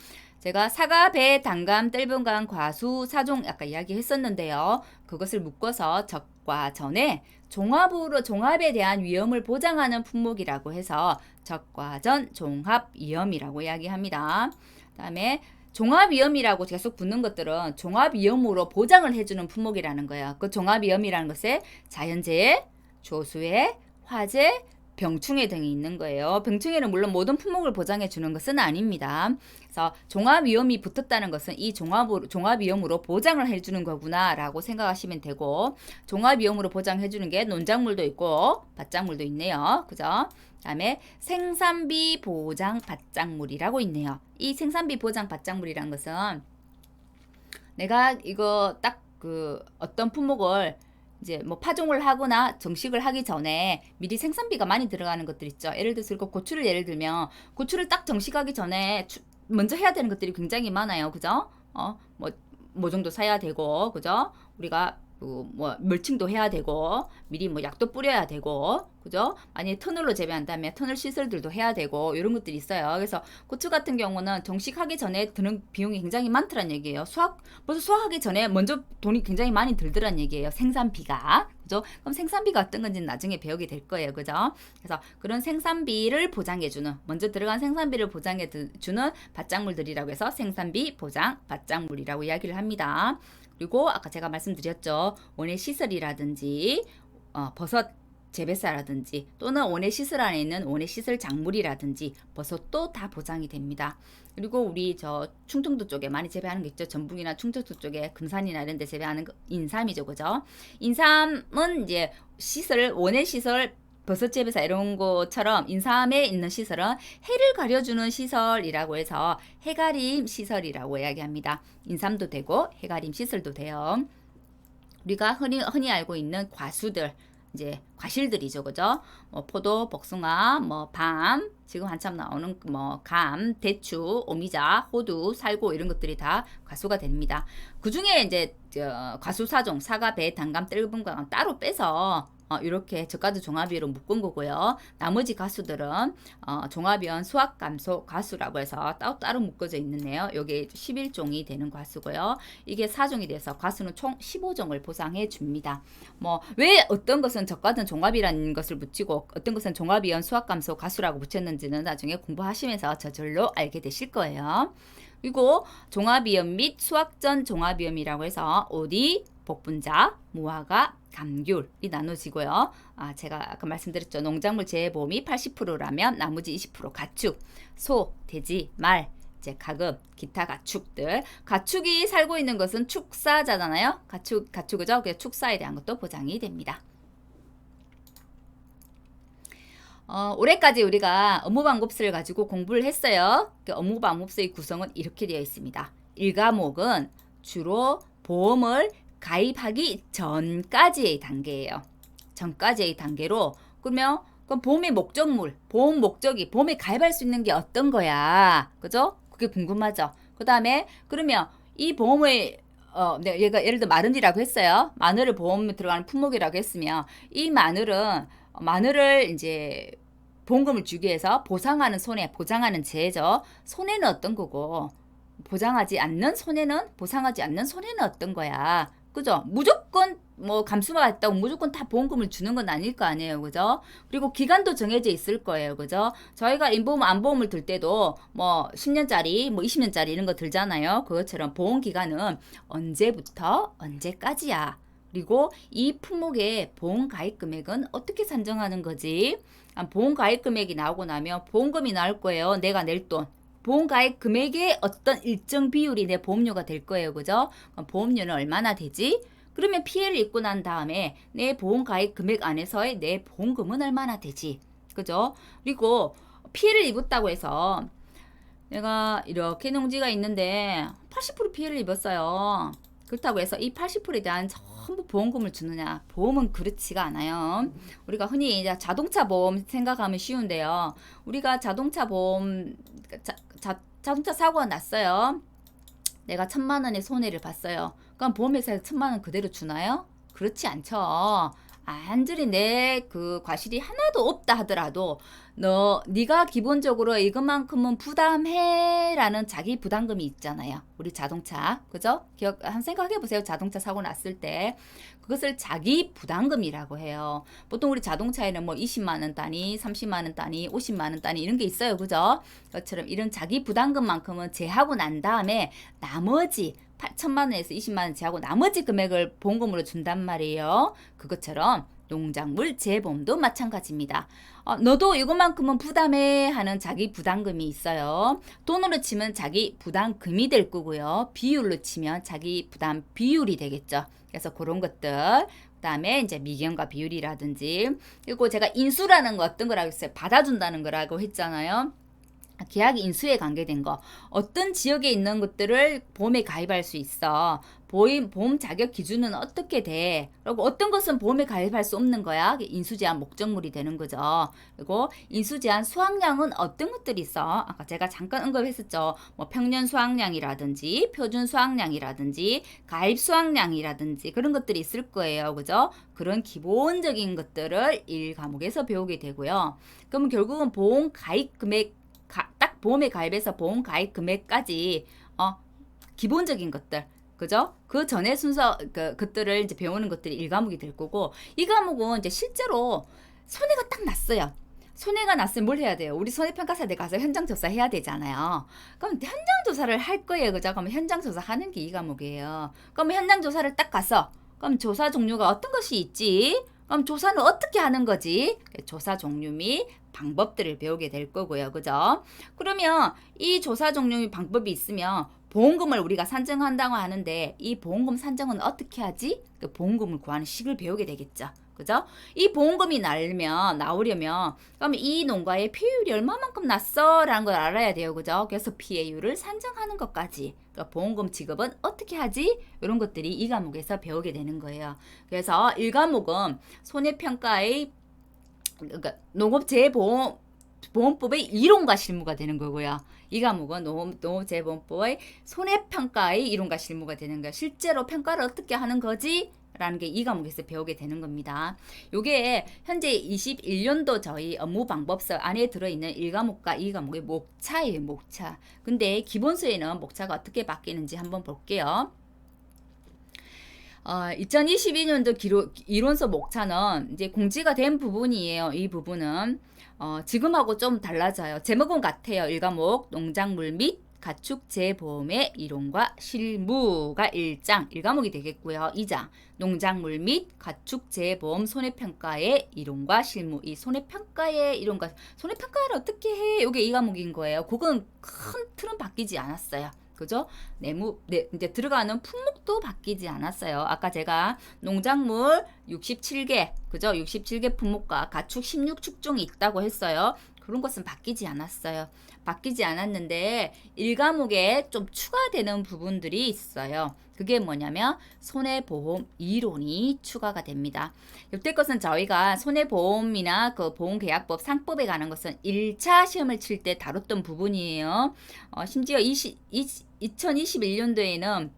제가 사과, 배, 단감, 떫은감, 과수, 사종 아까 이야기했었는데요. 그것을 묶어서 적과 전에 종합에 대한 위험을 보장하는 품목이라고 해서 적과전 종합위험이라고 이야기합니다. 그다음에 종합위험이라고 계속 붙는 것들은 종합위험으로 보장을 해주는 품목이라는 거예요. 그 종합위험이라는 것에 자연재해, 조수해, 화재, 병충해 등이 있는 거예요. 병충해는 물론 모든 품목을 보장해 주는 것은 아닙니다. 그래서 종합위험이 붙었다는 것은 이 종합위험으로 보장을 해주는 거구나라고 생각하시면 되고, 종합위험으로 보장해 주는 게 논작물도 있고 밭작물도 있네요. 그죠? 그다음에 생산비 보장 밭작물이라고 있네요. 이 생산비 보장 밭작물이라는 것은 내가 이거 딱 어떤 품목을 이제 뭐 파종을 하거나 정식을 하기 전에 미리 생산비가 많이 들어가는 것들 있죠. 예를 들어서 고추를 예를 들면 고추를 딱 정식하기 전에 먼저 해야 되는 것들이 굉장히 많아요. 그죠? 모종도 사야 되고, 그죠? 우리가 뭐 멀칭도 해야 되고, 미리 뭐 약도 뿌려야 되고, 그죠? 만약에 터널로 재배한다면 터널 시설들도 해야 되고 이런 것들이 있어요. 그래서 고추 같은 경우는 정식하기 전에 드는 비용이 굉장히 많더란 얘기예요. 벌써 수확하기 전에 먼저 돈이 굉장히 많이 들더란 얘기예요. 생산비가. 그죠? 그럼 생산비가 어떤 건지는 나중에 배우게 될 거예요. 그죠? 그래서 그런 생산비를 보장해주는, 먼저 들어간 생산비를 보장해주는 밭작물들이라고 해서 생산비 보장 밭작물이라고 이야기를 합니다. 그리고 아까 제가 말씀드렸죠. 원예 시설이라든지 버섯 재배사라든지 또는 원예 시설 안에 있는 원예 시설 작물이라든지 버섯도 다 보장이 됩니다. 그리고 우리 저 충청도 쪽에 많이 재배하는 게 있죠. 전북이나 충청도 쪽에 금산이나 이런 데 재배하는 거 인삼이죠. 그죠? 인삼은 이제 원예 시설 버섯 재배사 이런 것처럼 인삼에 있는 시설은 해를 가려주는 시설이라고 해서 해가림 시설이라고 이야기합니다. 인삼도 되고 해가림 시설도 돼요. 우리가 흔히 알고 있는 과수들, 이제 과실들이죠. 그죠? 포도, 복숭아, 밤, 지금 한참 나오는 감, 대추, 오미자, 호두, 살구 이런 것들이 다 과수가 됩니다. 그 중에 이제 과수 사종, 사과, 배, 단감, 떫은감 따로 빼서 이렇게 저가도 종합위로 묶은 거고요. 나머지 가수들은 종합위원 수확감소 가수라고 해서 따로 묶어져 있는데요. 여기 11종이 되는 가수고요. 이게 4종이 돼서 가수는 총 15종을 보상해 줍니다. 왜 어떤 것은 저가든 종합이라는 것을 붙이고 어떤 것은 종합위원 수확감소 가수라고 붙였는지는 나중에 공부하시면서 저절로 알게 되실 거예요. 그리고 종합위험 및 수확전 종합위험이라고 해서 오디, 복분자, 무화과, 감귤이 나눠지고요. 제가 아까 말씀드렸죠. 농작물 재해보험이 80%라면 나머지 20% 가축, 소, 돼지, 말, 이제 가금, 기타 가축들. 가축이 살고 있는 것은 축사잖아요. 가축이죠. 그래서 축사에 대한 것도 보장이 됩니다. 올해까지 우리가 업무방법서를 가지고 공부를 했어요. 그 업무방법서의 구성은 이렇게 되어 있습니다. 1과목은 주로 보험을 가입하기 전까지의 단계예요. 전까지의 단계로 그러면 보험의 목적물, 보험 목적이 보험에 가입할 수 있는 게 어떤 거야, 그죠? 그게 궁금하죠. 그 다음에 그러면 이 보험을 얘가 예를 들어 마늘이라고 했어요. 마늘을 보험에 들어가는 품목이라고 했으면 이 마늘을 이제 보험금을 주기 위해서 보상하는 재해죠. 손해는 어떤 거고 보상하지 않는 손해는 어떤 거야. 그죠? 무조건 감수가 있다고 무조건 다 보험금을 주는 건 아닐 거 아니에요. 그죠? 그리고 기간도 정해져 있을 거예요. 그죠? 저희가 인보험, 안보험을 들 때도 10년짜리, 20년짜리 이런 거 들잖아요. 그것처럼 보험 기간은 언제부터 언제까지야. 그리고 이 품목의 보험 가입 금액은 어떻게 산정하는 거지? 보험 가입 금액이 나오고 나면 보험금이 나올 거예요. 내가 낼 돈. 보험 가입 금액의 어떤 일정 비율이 내 보험료가 될 거예요. 그죠? 그럼 보험료는 얼마나 되지? 그러면 피해를 입고 난 다음에 내 보험 가입 금액 안에서의 내 보험금은 얼마나 되지? 그죠? 그리고 피해를 입었다고 해서 내가 이렇게 농지가 있는데 80% 피해를 입었어요. 그렇다고 해서 이 80%에 대한 전부 보험금을 주느냐? 보험은 그렇지가 않아요. 우리가 흔히 이제 자동차 보험 생각하면 쉬운데요. 우리가 자동차 보험, 자동차 사고가 났어요. 내가 1,000만 원의 손해를 봤어요. 그럼 보험회사에서 1,000만 원 그대로 주나요? 그렇지 않죠. 안절이 내 그 과실이 하나도 없다 하더라도 네가 기본적으로 이것만큼은 부담해라는 자기 부담금이 있잖아요. 우리 자동차, 그죠? 한 생각해 보세요. 자동차 사고 났을 때 그것을 자기 부담금이라고 해요. 보통 우리 자동차에는 뭐 20만 원 단위, 30만 원 단위, 50만 원 단위 이런 게 있어요, 그죠? 그것처럼 이런 자기 부담금만큼은 제하고 난 다음에 나머지 8천만 원에서 20만 원 제하고 나머지 금액을 보험금으로 준단 말이에요. 그것처럼 농작물 재보험도 마찬가지입니다. 너도 이것만큼은 부담해 하는 자기 부담금이 있어요. 돈으로 치면 자기 부담금이 될 거고요. 비율로 치면 자기 부담 비율이 되겠죠. 그래서 그런 것들. 그다음에 이제 미경과 비율이라든지, 그리고 제가 인수라는 거 어떤 거라고 했어요? 받아준다는 거라고 했잖아요. 계약 인수에 관계된 거, 어떤 지역에 있는 것들을 보험에 가입할 수 있어. 보험 자격 기준은 어떻게 돼? 그리고 어떤 것은 보험에 가입할 수 없는 거야? 인수 제한 목적물이 되는 거죠. 그리고 인수 제한 수확량은 어떤 것들이 있어? 아까 제가 잠깐 언급했었죠. 뭐 평년 수확량이라든지 표준 수확량이라든지 가입 수확량이라든지 그런 것들이 있을 거예요. 그죠? 그런 기본적인 것들을 1과목에서 배우게 되고요. 그러면 결국은 보험 가입 금액 딱 보험에 가입해서 보험 가입 금액까지 기본적인 것들, 그죠? 그 전에 순서 그것들을 이제 배우는 것들이 1과목이 될 거고, 2과목은 이제 실제로 손해가 딱 났어요. 손해가 났으면 뭘 해야 돼요? 우리 손해평가사에 가서 현장조사 해야 되잖아요. 그럼 현장조사를 할 거예요, 그죠? 그럼 현장조사 하는 게 2과목이에요. 그럼 현장조사를 딱 가서, 그럼 조사 종류가 어떤 것이 있지? 그럼 조사는 어떻게 하는 거지? 조사 종류 및 방법들을 배우게 될 거고요. 그죠? 그러면 이 조사 종류 및 방법이 있으면 보험금을 우리가 산정한다고 하는데, 이 보험금 산정은 어떻게 하지? 그 보험금을 구하는 식을 배우게 되겠죠. 그죠? 이 보험금이 나오려면 그럼 이 농가의 피해율이 얼마만큼 났어? 라는 걸 알아야 돼요. 그죠? 그래서 피해율을 산정하는 것까지, 그러니까 보험금 지급은 어떻게 하지? 이런 것들이 이 과목에서 배우게 되는 거예요. 그래서 1과목은 손해평가의, 그러니까 농업재해보험법의 이론과 실무가 되는 거고요. 이 과목은 농업재해보험법의 손해평가의 이론과 실무가 되는 거예요. 실제로 평가를 어떻게 하는 거지? 라는 게 이 과목에서 배우게 되는 겁니다. 요게 현재 21년도 저희 업무방법서 안에 들어있는 1과목과 2과목의 목차예요. 목차. 근데 기본서에는 목차가 어떻게 바뀌는지 한번 볼게요. 2022년도 이론서 목차는 이제 공지가 된 부분이에요. 이 부분은 지금하고 좀 달라져요. 제목은 같아요. 1과목 농작물 및 가축 재보험의 이론과 실무가 1장, 1과목이 되겠고요. 2장, 농작물 및 가축 재보험 손해평가의 이론과 실무. 이 손해평가의 이론과, 손해평가를 어떻게 해? 이게 2과목인 거예요. 그건 큰 틀은 바뀌지 않았어요. 그죠? 이제 들어가는 품목도 바뀌지 않았어요. 아까 제가 농작물 67개, 그죠? 67개 품목과 가축 16축종이 있다고 했어요. 그런 것은 바뀌지 않았어요. 바뀌지 않았는데 1과목에 좀 추가되는 부분들이 있어요. 그게 뭐냐면 손해보험 이론이 추가가 됩니다. 이때 것은 저희가 손해보험이나 그 보험계약법 상법에 관한 것은 1차 시험을 칠 때 다뤘던 부분이에요. 심지어 2021년도에는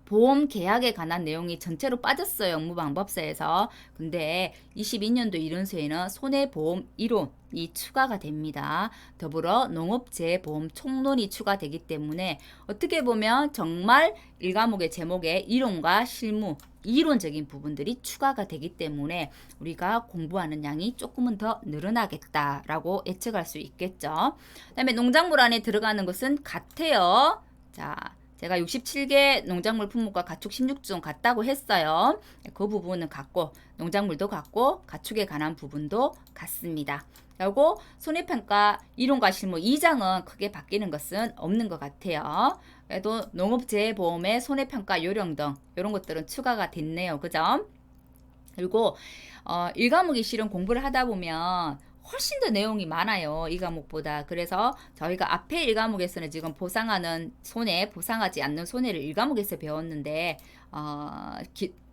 보험 계약에 관한 내용이 전체로 빠졌어요. 업무방법서에서. 근데 22년도 이론서에는 손해보험 이론이 추가가 됩니다. 더불어 농업재해보험 총론이 추가되기 때문에 어떻게 보면 정말 1과목의 제목에 이론과 실무, 이론적인 부분들이 추가가 되기 때문에 우리가 공부하는 양이 조금은 더 늘어나겠다라고 예측할 수 있겠죠. 그다음에 농작물 안에 들어가는 것은 같아요. 자, 제가 67개 농작물 품목과 가축 16종 같다고 했어요. 그 부분은 같고, 농작물도 같고, 가축에 관한 부분도 같습니다. 그리고 손해평가 이론과 실무 2장은 크게 바뀌는 것은 없는 것 같아요. 그래도 농업재해보험의 손해평가 요령 등 이런 것들은 추가가 됐네요. 그죠? 그리고 1과목이 실은 공부를 하다 보면 훨씬 더 내용이 많아요. 이 과목보다. 그래서 저희가 앞에 1과목에서는 지금 보상하는 손해, 보상하지 않는 손해를 1과목에서 배웠는데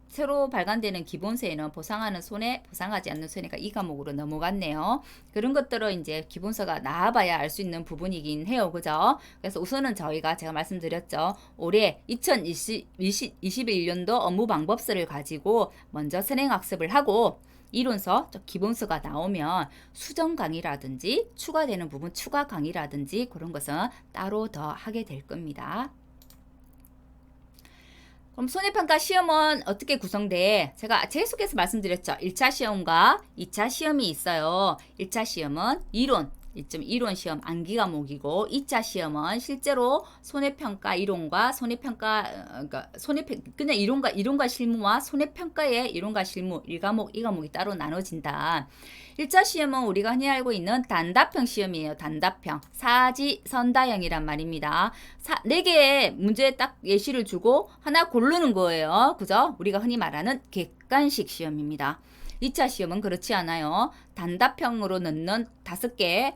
새로 발간되는 기본서에는 보상하는 손해, 보상하지 않는 손해가 이 과목으로 넘어갔네요. 그런 것들을 이제 기본서가 나와봐야 알 수 있는 부분이긴 해요. 그죠? 그래서 우선은 제가 말씀드렸죠. 올해 2021년도 업무 방법서를 가지고 먼저 선행학습을 하고 이론서, 기본서가 나오면 수정 강의라든지 추가되는 부분 추가 강의라든지 그런 것은 따로 더 하게 될 겁니다. 그럼 손해평가 시험은 어떻게 구성돼? 제가 계속해서 말씀드렸죠. 1차 시험과 2차 시험이 있어요. 1차 시험은 이론 시험 암기 과목이고 2차 시험은 실제로 손해평가 이론과 그냥 이론과 실무와 손해평가의 이론과 실무 1과목, 2과목이 따로 나눠진다. 1차 시험은 우리가 흔히 알고 있는 단답형 시험이에요. 단답형. 사지선다형이란 말입니다. 4개의 문제 딱 예시를 주고 하나 고르는 거예요. 그죠? 우리가 흔히 말하는 객관식 시험입니다. 2차 시험은 그렇지 않아요. 단답형으로 넣는 5개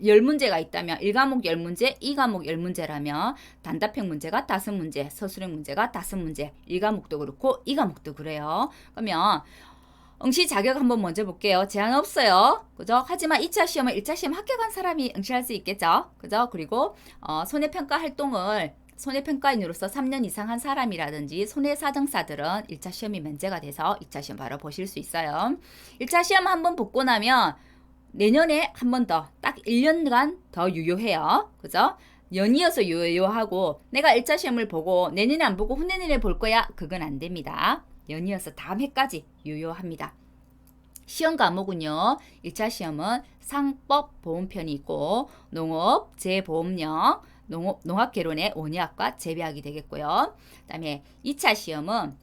10문제가 있다면 1과목 10문제, 2과목 10문제라면 단답형 문제가 5문제, 서술형 문제가 5문제, 1과목도 그렇고 2과목도 그래요. 그러면 응시 자격 한번 먼저 볼게요. 제한 없어요. 그죠? 하지만 2차 시험은 1차 시험 합격한 사람이 응시할 수 있겠죠. 그죠? 그리고 손해평가 활동을 손해평가인으로서 3년 이상 한 사람이라든지 손해사정사들은 1차 시험이 면제가 돼서 2차 시험 바로 보실 수 있어요. 1차 시험 한번 붙고 나면 내년에 한 번 더 딱 1년간 더 유효해요. 그죠? 연이어서 유효하고 내가 1차 시험을 보고 내년에 안 보고 후내년에 볼 거야. 그건 안 됩니다. 연이어서 다음 해까지 유효합니다. 시험 과목은요. 1차 시험은 상법 보험편이 있고 농업, 재보험령, 농학개론의 원의학과 재배학이 되겠고요. 그 다음에 2차 시험은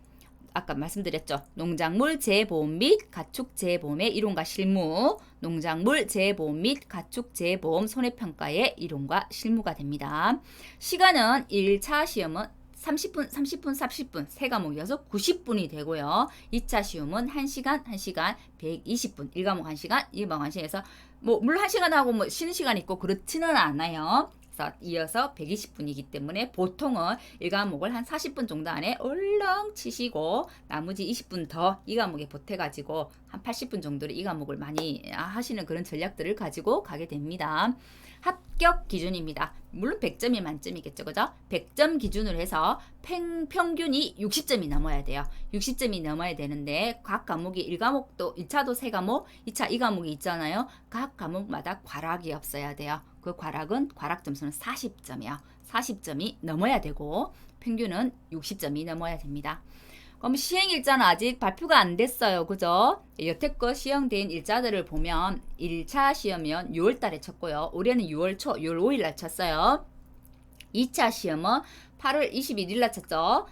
아까 말씀드렸죠. 농작물 재보험 및 가축 재보험의 이론과 실무, 농작물 재보험 및 가축 재보험 손해평가의 이론과 실무가 됩니다. 시간은 1차 시험은 30분 세 과목이어서 90분이 되고요. 2차 시험은 1시간 120분 1과목 1시간 2과목 1시간에서 물론 1시간 하고 쉬는 시간 있고 그렇지는 않아요. 그래서 이어서 120분이기 때문에 보통은 1과목을 한 40분 정도 안에 얼렁 치시고 나머지 20분 더 이 과목에 보태가지고 한 80분 정도를 이 과목을 많이 하시는 그런 전략들을 가지고 가게 됩니다. 합격 기준입니다. 물론 100점이 만점이겠죠. 그죠? 100점 기준으로 해서 평균이 60점이 넘어야 돼요. 60점이 넘어야 되는데 각 과목이 1과목도 1차도 3과목, 2차 2과목이 있잖아요. 각 과목마다 과락이 없어야 돼요. 그 과락은 과락 점수는 40점이요. 40점이 넘어야 되고 평균은 60점이 넘어야 됩니다. 그럼 시행일자는 아직 발표가 안 됐어요. 그죠? 여태껏 시행된 일자들을 보면 1차 시험은 6월 달에 쳤고요. 올해는 6월 5일 날 쳤어요. 2차 시험은 8월 21일 날 쳤죠.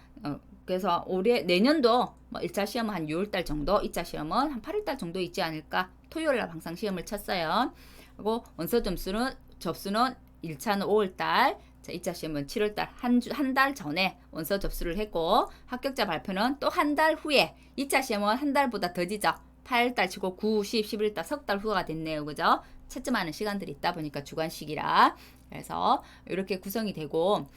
그래서 내년도 1차 시험은 한 6월 달 정도, 2차 시험은 한 8월 달 정도 있지 않을까. 토요일 날 항상 시험을 쳤어요. 그리고 원서 접수는 1차는 5월 달, 2차 시험은 7월 달, 한 달 전에 원서 접수를 했고, 합격자 발표는 또 한 달 후에, 2차 시험은 한 달보다 더 지죠. 8월 달 치고 9, 10, 11월 달 석 달 후가 됐네요. 그죠? 채점하는 시간들이 있다 보니까 주관식이라. 그래서 이렇게 구성이 되고,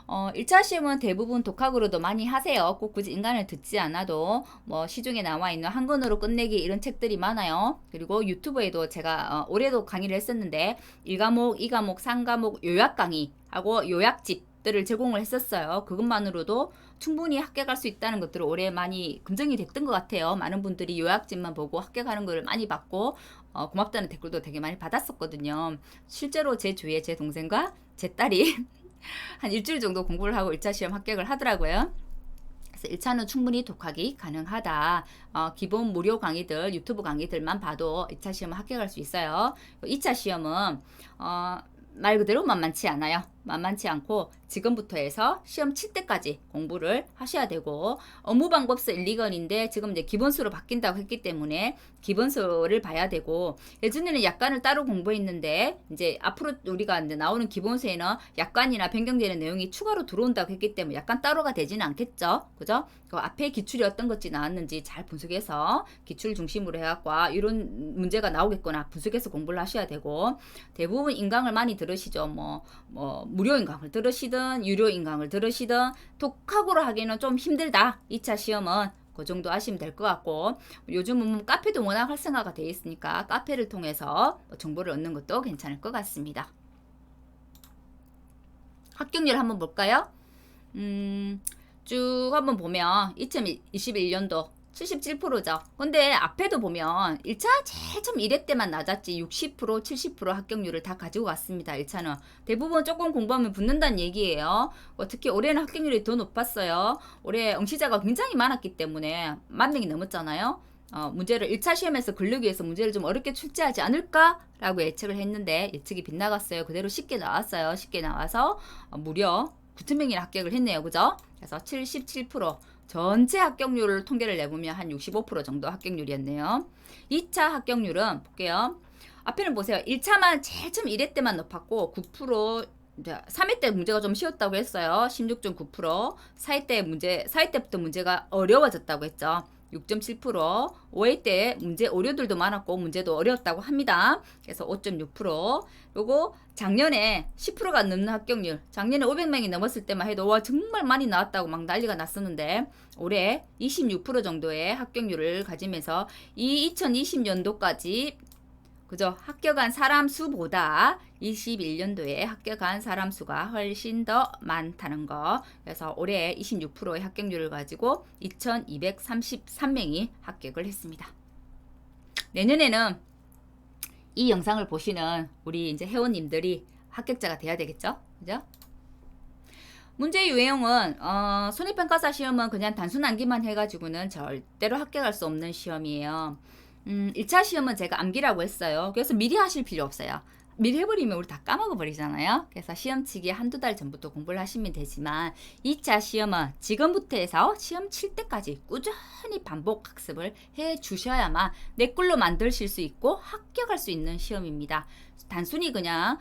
1차 시험은 대부분 독학으로도 많이 하세요. 꼭 굳이 인간을 듣지 않아도 시중에 나와 있는 한 권으로 끝내기 이런 책들이 많아요. 그리고 유튜브에도 제가 올해도 강의를 했었는데 1과목, 2과목, 3과목 요약 강의하고 요약집들을 제공을 했었어요. 그것만으로도 충분히 합격할 수 있다는 것들을 올해 많이 검증이 됐던 것 같아요. 많은 분들이 요약집만 보고 합격하는 걸 많이 받고 고맙다는 댓글도 되게 많이 받았었거든요. 실제로 제 주위에 제 동생과 제 딸이 한 일주일 정도 공부를 하고 1차 시험 합격을 하더라고요. 그래서 1차는 충분히 독학이 가능하다. 기본 무료 강의들, 유튜브 강의들만 봐도 2차 시험은 합격할 수 있어요. 2차 시험은 말 그대로 만만치 않아요. 만만치 않고 지금부터 해서 시험 칠 때까지 공부를 하셔야 되고, 업무 방법서 1, 2권인데 지금 이제 기본수로 바뀐다고 했기 때문에 기본수를 봐야 되고, 예전에는 약관을 따로 공부했는데 이제 앞으로 우리가 이제 나오는 기본수에는 약관이나 변경되는 내용이 추가로 들어온다고 했기 때문에 약관 따로가 되지는 않겠죠. 그죠? 그 앞에 기출이 어떤 것이 나왔는지 잘 분석해서 기출 중심으로 해갖고 이런 문제가 나오겠구나 분석해서 공부를 하셔야 되고, 대부분 인강을 많이 들으시죠. 뭐 무료 인강을 들으시든 유료 인강을 들으시든 독학으로 하기는 좀 힘들다. 2차 시험은 그 정도 하시면 될 것 같고, 요즘은 카페도 워낙 활성화가 되어 있으니까 카페를 통해서 정보를 얻는 것도 괜찮을 것 같습니다. 합격률 한번 볼까요? 쭉 한번 보면 2021년도 77%죠. 근데 앞에도 보면 1차 제일 처음 1회 때만 낮았지 60%, 70% 합격률을 다 가지고 갔습니다. 1차는 대부분 조금 공부하면 붙는다는 얘기예요. 특히 올해는 합격률이 더 높았어요. 올해 응시자가 굉장히 많았기 때문에 10,000명이 넘었잖아요. 문제를 1차 시험에서 근르기 위해서 문제를 좀 어렵게 출제하지 않을까라고 예측을 했는데 예측이 빗나갔어요. 그대로 쉽게 나왔어요. 쉽게 나와서 무려 9,000명이나 합격을 했네요. 그죠? 그래서 77%, 전체 합격률을 통계를 내보면 한 65% 정도 합격률이었네요. 2차 합격률은 볼게요. 앞에는 보세요. 1차만 제일 처음 1회 때만 높았고 9%, 3회 때 문제가 좀 쉬웠다고 했어요. 16.9%. 4회 때부터 문제가 어려워졌다고 했죠. 6.7%, 5회 때 문제 오류들도 많았고 문제도 어려웠다고 합니다. 그래서 5.6%. 요거 작년에 10%가 넘는 합격률, 작년에 500명이 넘었을 때만 해도 와 정말 많이 나왔다고 막 난리가 났었는데 올해 26% 정도의 합격률을 가지면서 이 2020년도까지 그죠? 합격한 사람 수보다 21년도에 합격한 사람 수가 훨씬 더 많다는 거. 그래서 올해 26%의 합격률을 가지고 2,233명이 합격을 했습니다. 내년에는 이 영상을 보시는 우리 이제 회원님들이 합격자가 돼야 되겠죠? 그죠? 문제 유형은 손익평가사 시험은 그냥 단순 암기만 해가지고는 절대로 합격할 수 없는 시험이에요. 1차 시험은 제가 암기라고 했어요. 그래서 미리 하실 필요 없어요. 미리 해버리면 우리 다 까먹어 버리잖아요. 그래서 시험 치기 한두 달 전부터 공부를 하시면 되지만 2차 시험은 지금부터 해서 시험 칠 때까지 꾸준히 반복 학습을 해 주셔야만 내 꿀로 만드실 수 있고 합격할 수 있는 시험입니다. 단순히 그냥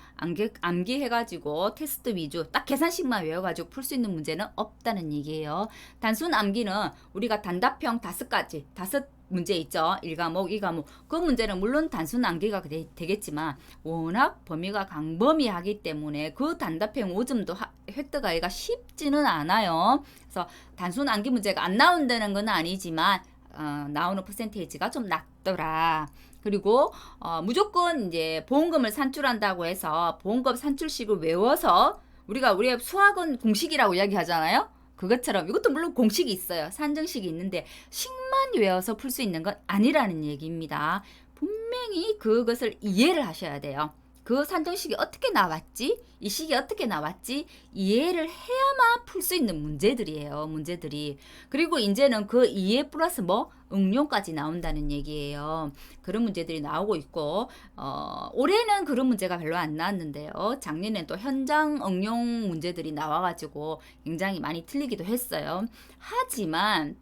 암기해가지고 테스트 위주 딱 계산식만 외워가지고 풀 수 있는 문제는 없다는 얘기예요. 단순 암기는 우리가 단답형 5가지, 5 문제 있죠. 1과목, 2과목. 그 문제는 물론 단순 암기가 되겠지만 워낙 범위가 광범위하기 때문에 그 단답형 5점도 획득하기가 쉽지는 않아요. 그래서 단순 암기 문제가 안 나온다는 건 아니지만 나오는 퍼센테이지가 좀 낮더라. 그리고 무조건 이제 보험금을 산출한다고 해서 보험금 산출식을 외워서 우리가 수학은 공식이라고 이야기하잖아요. 그것처럼 이것도 물론 공식이 있어요. 산정식이 있는데 식만 외워서 풀 수 있는 건 아니라는 얘기입니다. 분명히 그것을 이해를 하셔야 돼요. 그 산정식이 어떻게 나왔지? 이 식이 어떻게 나왔지? 이해를 해야만 풀 수 있는 문제들이에요. 문제들이. 그리고 이제는 그 이해 플러스 응용까지 나온다는 얘기예요. 그런 문제들이 나오고 있고 올해는 그런 문제가 별로 안 나왔는데요. 작년엔 또 현장 응용 문제들이 나와가지고 굉장히 많이 틀리기도 했어요. 하지만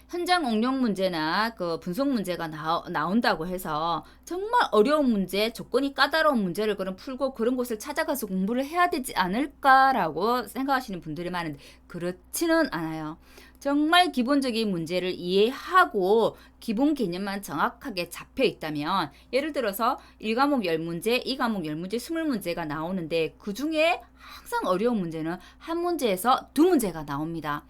현장 응용 문제나 그 분석 문제가 나온다고 해서 정말 어려운 문제, 조건이 까다로운 문제를 풀고 그런 곳을 찾아가서 공부를 해야 되지 않을까라고 생각하시는 분들이 많은데 그렇지는 않아요. 정말 기본적인 문제를 이해하고 기본 개념만 정확하게 잡혀 있다면 예를 들어서 1과목 10문제, 2과목 10문제, 20문제가 나오는데 그 중에 항상 어려운 문제는 한 문제에서 2문제가 나옵니다.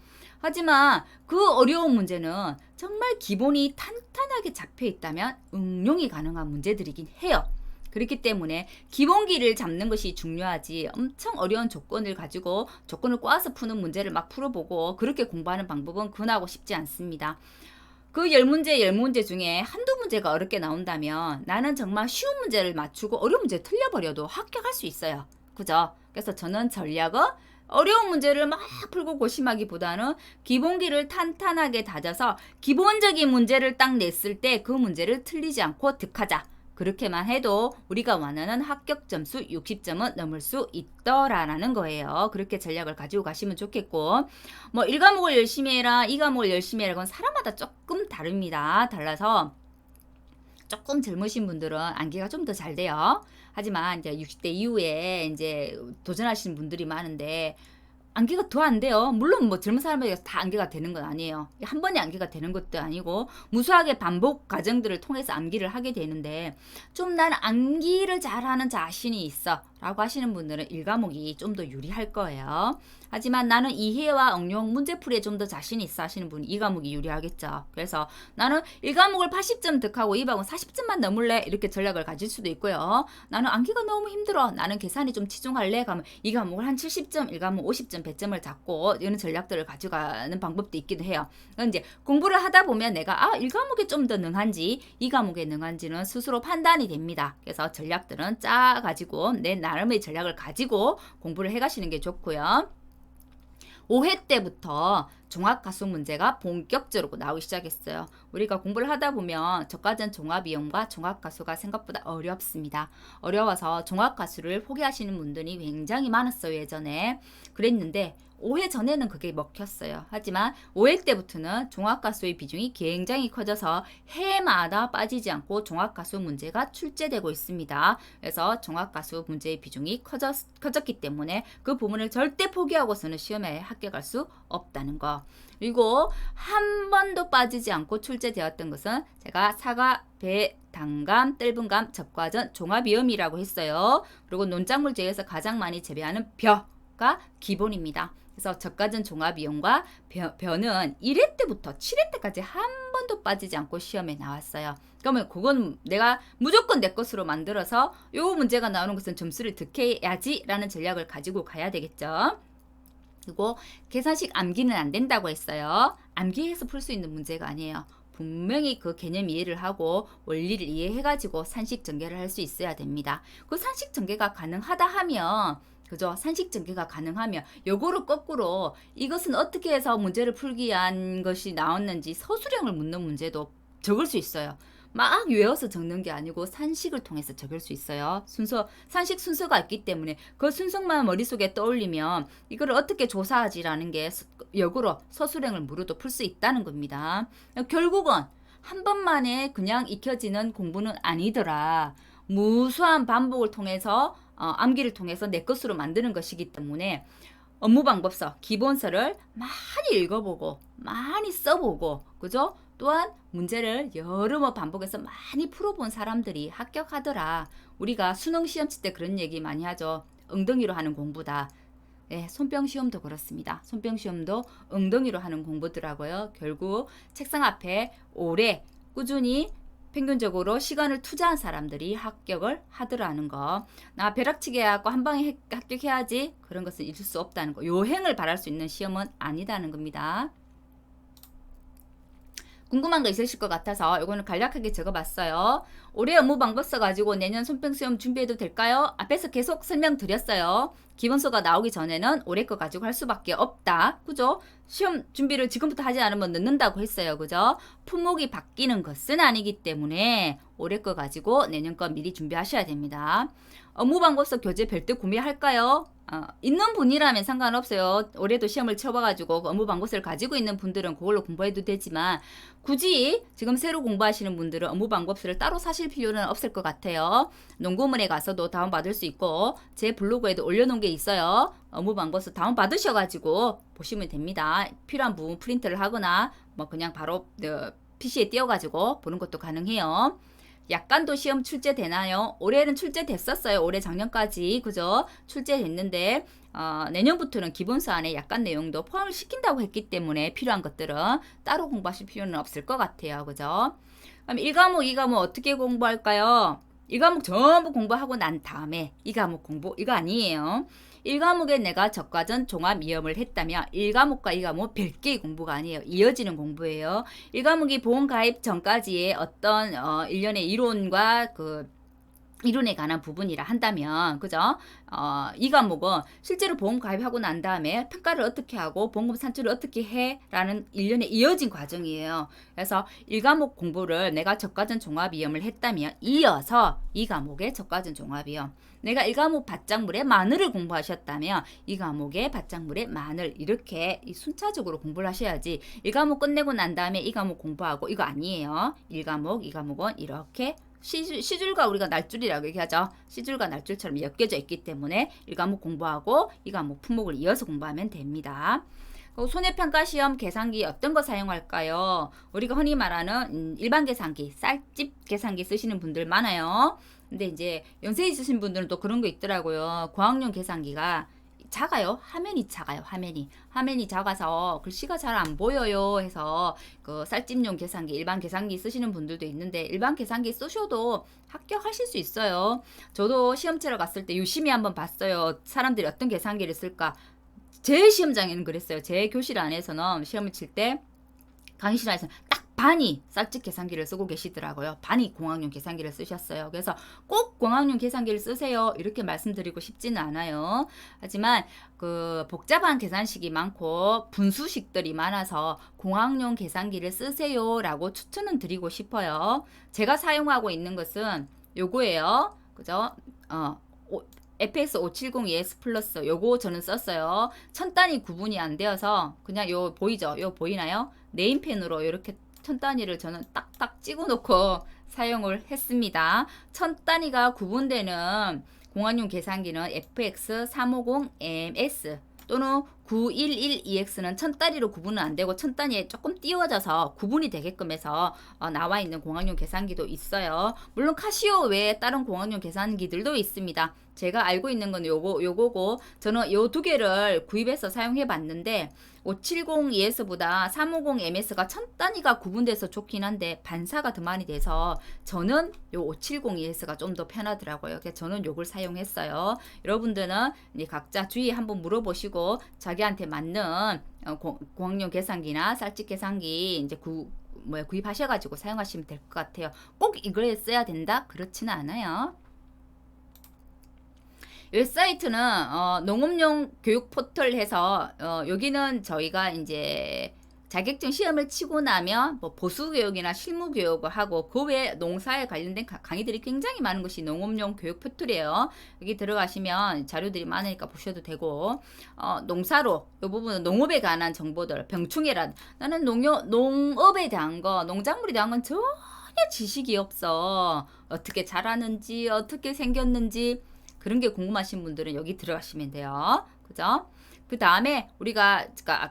하지만 그 어려운 문제는 정말 기본이 탄탄하게 잡혀 있다면 응용이 가능한 문제들이긴 해요. 그렇기 때문에 기본기를 잡는 것이 중요하지 엄청 어려운 조건을 가지고 조건을 꼬아서 푸는 문제를 막 풀어보고 그렇게 공부하는 방법은 근하고 쉽지 않습니다. 그 10문제 중에 한두 문제가 어렵게 나온다면 나는 정말 쉬운 문제를 맞추고 어려운 문제 틀려버려도 합격할 수 있어요. 그죠? 그래서 저는 전략은 어려운 문제를 막 풀고 고심하기보다는 기본기를 탄탄하게 다져서 기본적인 문제를 딱 냈을 때 그 문제를 틀리지 않고 득하자. 그렇게만 해도 우리가 원하는 합격 점수 60점은 넘을 수 있더라라는 거예요. 그렇게 전략을 가지고 가시면 좋겠고, 뭐 1과목을 열심히 해라, 2과목을 열심히 해라, 그건 사람마다 조금 다릅니다. 달라서 조금 젊으신 분들은 암기가 좀 더 잘 돼요. 하지만 이제 60대 이후에 이제 도전하시는 분들이 많은데 암기가 더 안 돼요. 물론 뭐 젊은 사람에게 다 암기가 되는 건 아니에요. 한 번에 암기가 되는 것도 아니고 무수하게 반복 과정들을 통해서 암기를 하게 되는데, 좀 난 암기를 잘하는 자신이 있어 라고 하시는 분들은 1과목이 좀 더 유리할 거예요. 하지만 나는 이해와 응용, 문제풀이에 좀 더 자신이 있어 하시는 분은 2과목이 유리하겠죠. 그래서 나는 1과목을 80점 득하고 2과목은 40점만 넘을래, 이렇게 전략을 가질 수도 있고요. 나는 암기가 너무 힘들어, 나는 계산이 좀 치중할래, 그러면 2과목을 한 70점, 1과목 50점, 100점을 잡고 이런 전략들을 가져가는 방법도 있기도 해요. 이제 공부를 하다 보면 내가 1과목에 좀 더 능한지 2과목에 능한지는 스스로 판단이 됩니다. 그래서 전략들은 짜가지고 내 나름의 전략을 가지고 공부를 해가시는 게 좋고요. 5회 때부터 종합가수 문제가 본격적으로 나오기 시작했어요. 우리가 공부를 하다 보면 저가전 종합이용과 종합가수가 생각보다 어렵습니다. 어려워서 종합가수를 포기하시는 분들이 굉장히 많았어요. 예전에 그랬는데 5회 전에는 그게 먹혔어요. 하지만 5회 때부터는 종합가수의 비중이 굉장히 커져서 해마다 빠지지 않고 종합가수 문제가 출제되고 있습니다. 그래서 종합가수 문제의 비중이 커졌기 때문에 그 부분을 절대 포기하고서는 시험에 합격할 수 없다는 거. 그리고 한 번도 빠지지 않고 출제되었던 것은 제가 사과, 배, 단감, 떫은감, 접과전, 종합위험이라고 했어요. 그리고 논작물 중에서 가장 많이 재배하는 벼가 기본입니다. 그래서 저가전 종합이용과 벼는 1회 때부터 7회 때까지 한 번도 빠지지 않고 시험에 나왔어요. 그러면 그건 내가 무조건 내 것으로 만들어서 요 문제가 나오는 것은 점수를 득해야지 라는 전략을 가지고 가야 되겠죠. 그리고 계산식 암기는 안 된다고 했어요. 암기해서 풀 수 있는 문제가 아니에요. 분명히 그 개념 이해를 하고 원리를 이해해가지고 산식 전개를 할 수 있어야 됩니다. 그 산식 전개가 가능하다 하면, 그죠? 산식 전개가 가능하면 요거를 거꾸로 이것은 어떻게 해서 문제를 풀기 위한 것이 나왔는지 서술형을 묻는 문제도 적을 수 있어요. 막 외워서 적는 게 아니고 산식을 통해서 적을 수 있어요. 산식 순서가 있기 때문에 그 순서만 머릿속에 떠올리면 이거를 어떻게 조사하지라는 게 역으로 서술형을 물어도 풀 수 있다는 겁니다. 결국은 한 번만에 그냥 익혀지는 공부는 아니더라. 무수한 반복을 통해서 암기를 통해서 내 것으로 만드는 것이기 때문에 업무방법서, 기본서를 많이 읽어보고 많이 써보고, 그죠? 또한 문제를 여러 번 반복해서 많이 풀어본 사람들이 합격하더라. 우리가 수능 시험 칠 때 그런 얘기 많이 하죠. 엉덩이로 하는 공부다. 네, 손병 시험도 그렇습니다. 손병 시험도 엉덩이로 하는 공부더라고요. 결국 책상 앞에 오래 꾸준히 평균적으로 시간을 투자한 사람들이 합격을 하더라는 거. 나 벼락치기 해갖고 한 방에 합격해야지, 그런 것은 있을 수 없다는 거. 요행을 바랄 수 있는 시험은 아니다는 겁니다. 궁금한 거 있으실 것 같아서 이거는 간략하게 적어봤어요. 올해 업무방법서 가지고 내년 손평시험 준비해도 될까요? 앞에서 계속 설명드렸어요. 기본서가 나오기 전에는 올해 거 가지고 할 수밖에 없다. 그죠? 시험 준비를 지금부터 하지 않으면 늦는다고 했어요. 그죠? 품목이 바뀌는 것은 아니기 때문에 올해 거 가지고 내년 거 미리 준비하셔야 됩니다. 업무방법서 교재 별도 구매할까요? 있는 분이라면 상관없어요. 올해도 시험을 쳐봐가지고 업무방법서를 가지고 있는 분들은 그걸로 공부해도 되지만, 굳이 지금 새로 공부하시는 분들은 업무방법서를 따로 사실 필요는 없을 것 같아요. 농구문에 가서도 다운받을 수 있고 제 블로그에도 올려놓은 게 있어요. 업무방법서 다운받으셔가지고 보시면 됩니다. 필요한 부분 프린트를 하거나 뭐 그냥 바로 PC에 띄워가지고 보는 것도 가능해요. 약간도 시험 출제되나요? 올해는 출제됐었어요. 올해 작년까지, 그죠? 출제됐는데 내년부터는 기본서 안에 약간 내용도 포함을 시킨다고 했기 때문에 필요한 것들은 따로 공부하실 필요는 없을 것 같아요. 그죠? 그럼 1과목, 2과목 어떻게 공부할까요? 1과목 전부 공부하고 난 다음에 2과목 공부, 이거 아니에요. 1과목에 내가 적과전 종합이험을 했다면 1과목과 2과목 별개의 공부가 아니에요. 이어지는 공부예요. 1과목이 보험 가입 전까지의 어떤 일련의 이론과 그 이론에 관한 부분이라 한다면, 그죠? 이 과목은 실제로 보험 가입하고 난 다음에 평가를 어떻게 하고 보험금 산출을 어떻게 해? 라는 1년에 이어진 과정이에요. 그래서 1과목 공부를 내가 저가전 종합위험을 했다면 이어서 이 과목의 저가전 종합위험, 내가 1과목 바짝물의 마늘을 공부하셨다면 이 과목의 바짝물의 마늘, 이렇게 순차적으로 공부를 하셔야지 1과목 끝내고 난 다음에 이 과목 공부하고, 이거 아니에요. 1과목, 2과목은 이렇게 시줄과 우리가 날줄이라고 얘기하죠. 시줄과 날줄처럼 엮여져 있기 때문에 1과목 공부하고 2과목 품목을 이어서 공부하면 됩니다. 손해평가시험 계산기 어떤 거 사용할까요? 우리가 흔히 말하는 일반 계산기, 쌀집 계산기 쓰시는 분들 많아요. 근데 이제 연세 있으신 분들은 또 그런 거 있더라고요. 고학년 계산기가 작아요. 화면이 작아요. 화면이 작아서 글씨가 잘 안 보여요 해서 그 쌀집용 계산기, 일반 계산기 쓰시는 분들도 있는데, 일반 계산기 쓰셔도 합격하실 수 있어요. 저도 시험 치러 갔을 때 유심히 한번 봤어요. 사람들이 어떤 계산기를 쓸까. 제 시험장에는 그랬어요. 제 교실 안에서는 시험을 칠 때 강의실 안에서 딱 반이 쌀집 계산기를 쓰고 계시더라고요. 반이 공학용 계산기를 쓰셨어요. 그래서 꼭 공학용 계산기를 쓰세요, 이렇게 말씀드리고 싶지는 않아요. 하지만 그 복잡한 계산식이 많고 분수식들이 많아서 공학용 계산기를 쓰세요 라고 추천은 드리고 싶어요. 제가 사용하고 있는 것은 요거예요. 그죠? FX 570ES 플러스 요거 저는 썼어요. 천 단위 구분이 안 되어서 그냥 요 보이죠? 요 보이나요? 네임펜으로 이렇게 천 단위를 저는 딱딱 찍어 놓고 사용을 했습니다. 천 단위가 구분되는 공학용 계산기는 FX 350MS 또는 9112X는 천 단위로 구분은 안 되고 천 단위에 조금 띄워져서 구분이 되게끔 해서 나와 있는 공학용 계산기도 있어요. 물론 카시오 외에 다른 공학용 계산기들도 있습니다. 제가 알고 있는 건 요거고, 저는 요 두 개를 구입해서 사용해 봤는데 570ES보다 350MS가 천 단위가 구분돼서 좋긴 한데 반사가 더 많이 돼서 저는 요 570ES가 좀 더 편하더라고요. 그래서 저는 요걸 사용했어요. 여러분들은 이제 각자 주위에 한번 물어보시고 자기한테 맞는 공학용 계산기나 쌀집 계산기 이제 구입하셔가지고 사용하시면 될 것 같아요. 꼭 이걸 써야 된다? 그렇지는 않아요. 이 사이트는 농업용 교육 포털 해서 여기는 저희가 이제 자격증 시험을 치고 나면 뭐 보수교육이나 실무교육을 하고 그 외에 농사에 관련된 강의들이 굉장히 많은 것이 농업용 교육 포털이에요. 여기 들어가시면 자료들이 많으니까 보셔도 되고, 농사로 이 부분은 농업에 관한 정보들, 병충해란, 나는 농업에 대한 거, 농작물에 대한 건 전혀 지식이 없어. 어떻게 자라는지, 어떻게 생겼는지 그런 게 궁금하신 분들은 여기 들어가시면 돼요. 그죠? 그 다음에 우리가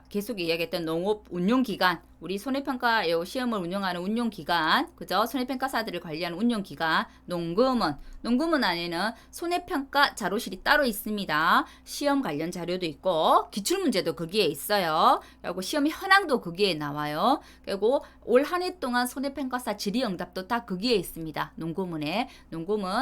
계속 이야기했던 농업 운용기관, 우리 손해평가 시험을 운영하는 운용기관, 그죠? 손해평가사들을 관리하는 운용기관, 농구문 안에는 손해평가 자료실이 따로 있습니다. 시험 관련 자료도 있고 기출문제도 거기에 있어요. 그리고 시험 현황도 거기에 나와요. 그리고 올 한 해 동안 손해평가사 질의응답도 다 거기에 있습니다. 농구문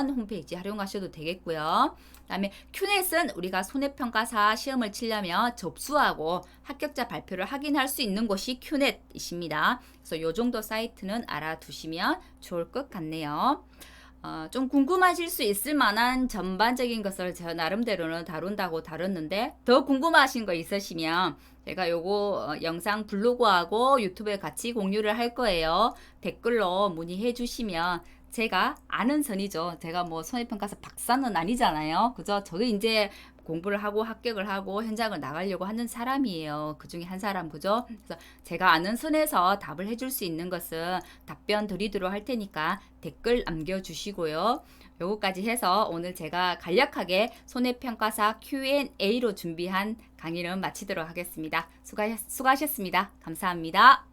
홈페이지 활용하셔도 되겠고요. 그다음에 큐넷은 우리가 손해평가사 시험을 치려면 접수하고 합격자 발표를 확인할 수 있는 곳이 큐넷이십니다. 그래서 요 정도 사이트는 알아두시면 좋을 것 같네요. 좀 궁금하실 수 있을 만한 전반적인 것을 제가 나름대로는 다룬다고 다뤘는데, 더 궁금하신 거 있으시면 제가 요거 영상 블로그하고 유튜브에 같이 공유를 할 거예요. 댓글로 문의해 주시면 제가 아는 선이죠. 제가 뭐 손해평가사 박사는 아니잖아요. 그죠? 저도 이제 공부를 하고 합격을 하고 현장을 나가려고 하는 사람이에요. 그 중에 한 사람, 그죠? 그래서 제가 아는 선에서 답을 해줄 수 있는 것은 답변 드리도록 할 테니까 댓글 남겨주시고요. 요거까지 해서 오늘 제가 간략하게 손해평가사 Q&A로 준비한 강의는 마치도록 하겠습니다. 수고하셨습니다. 감사합니다.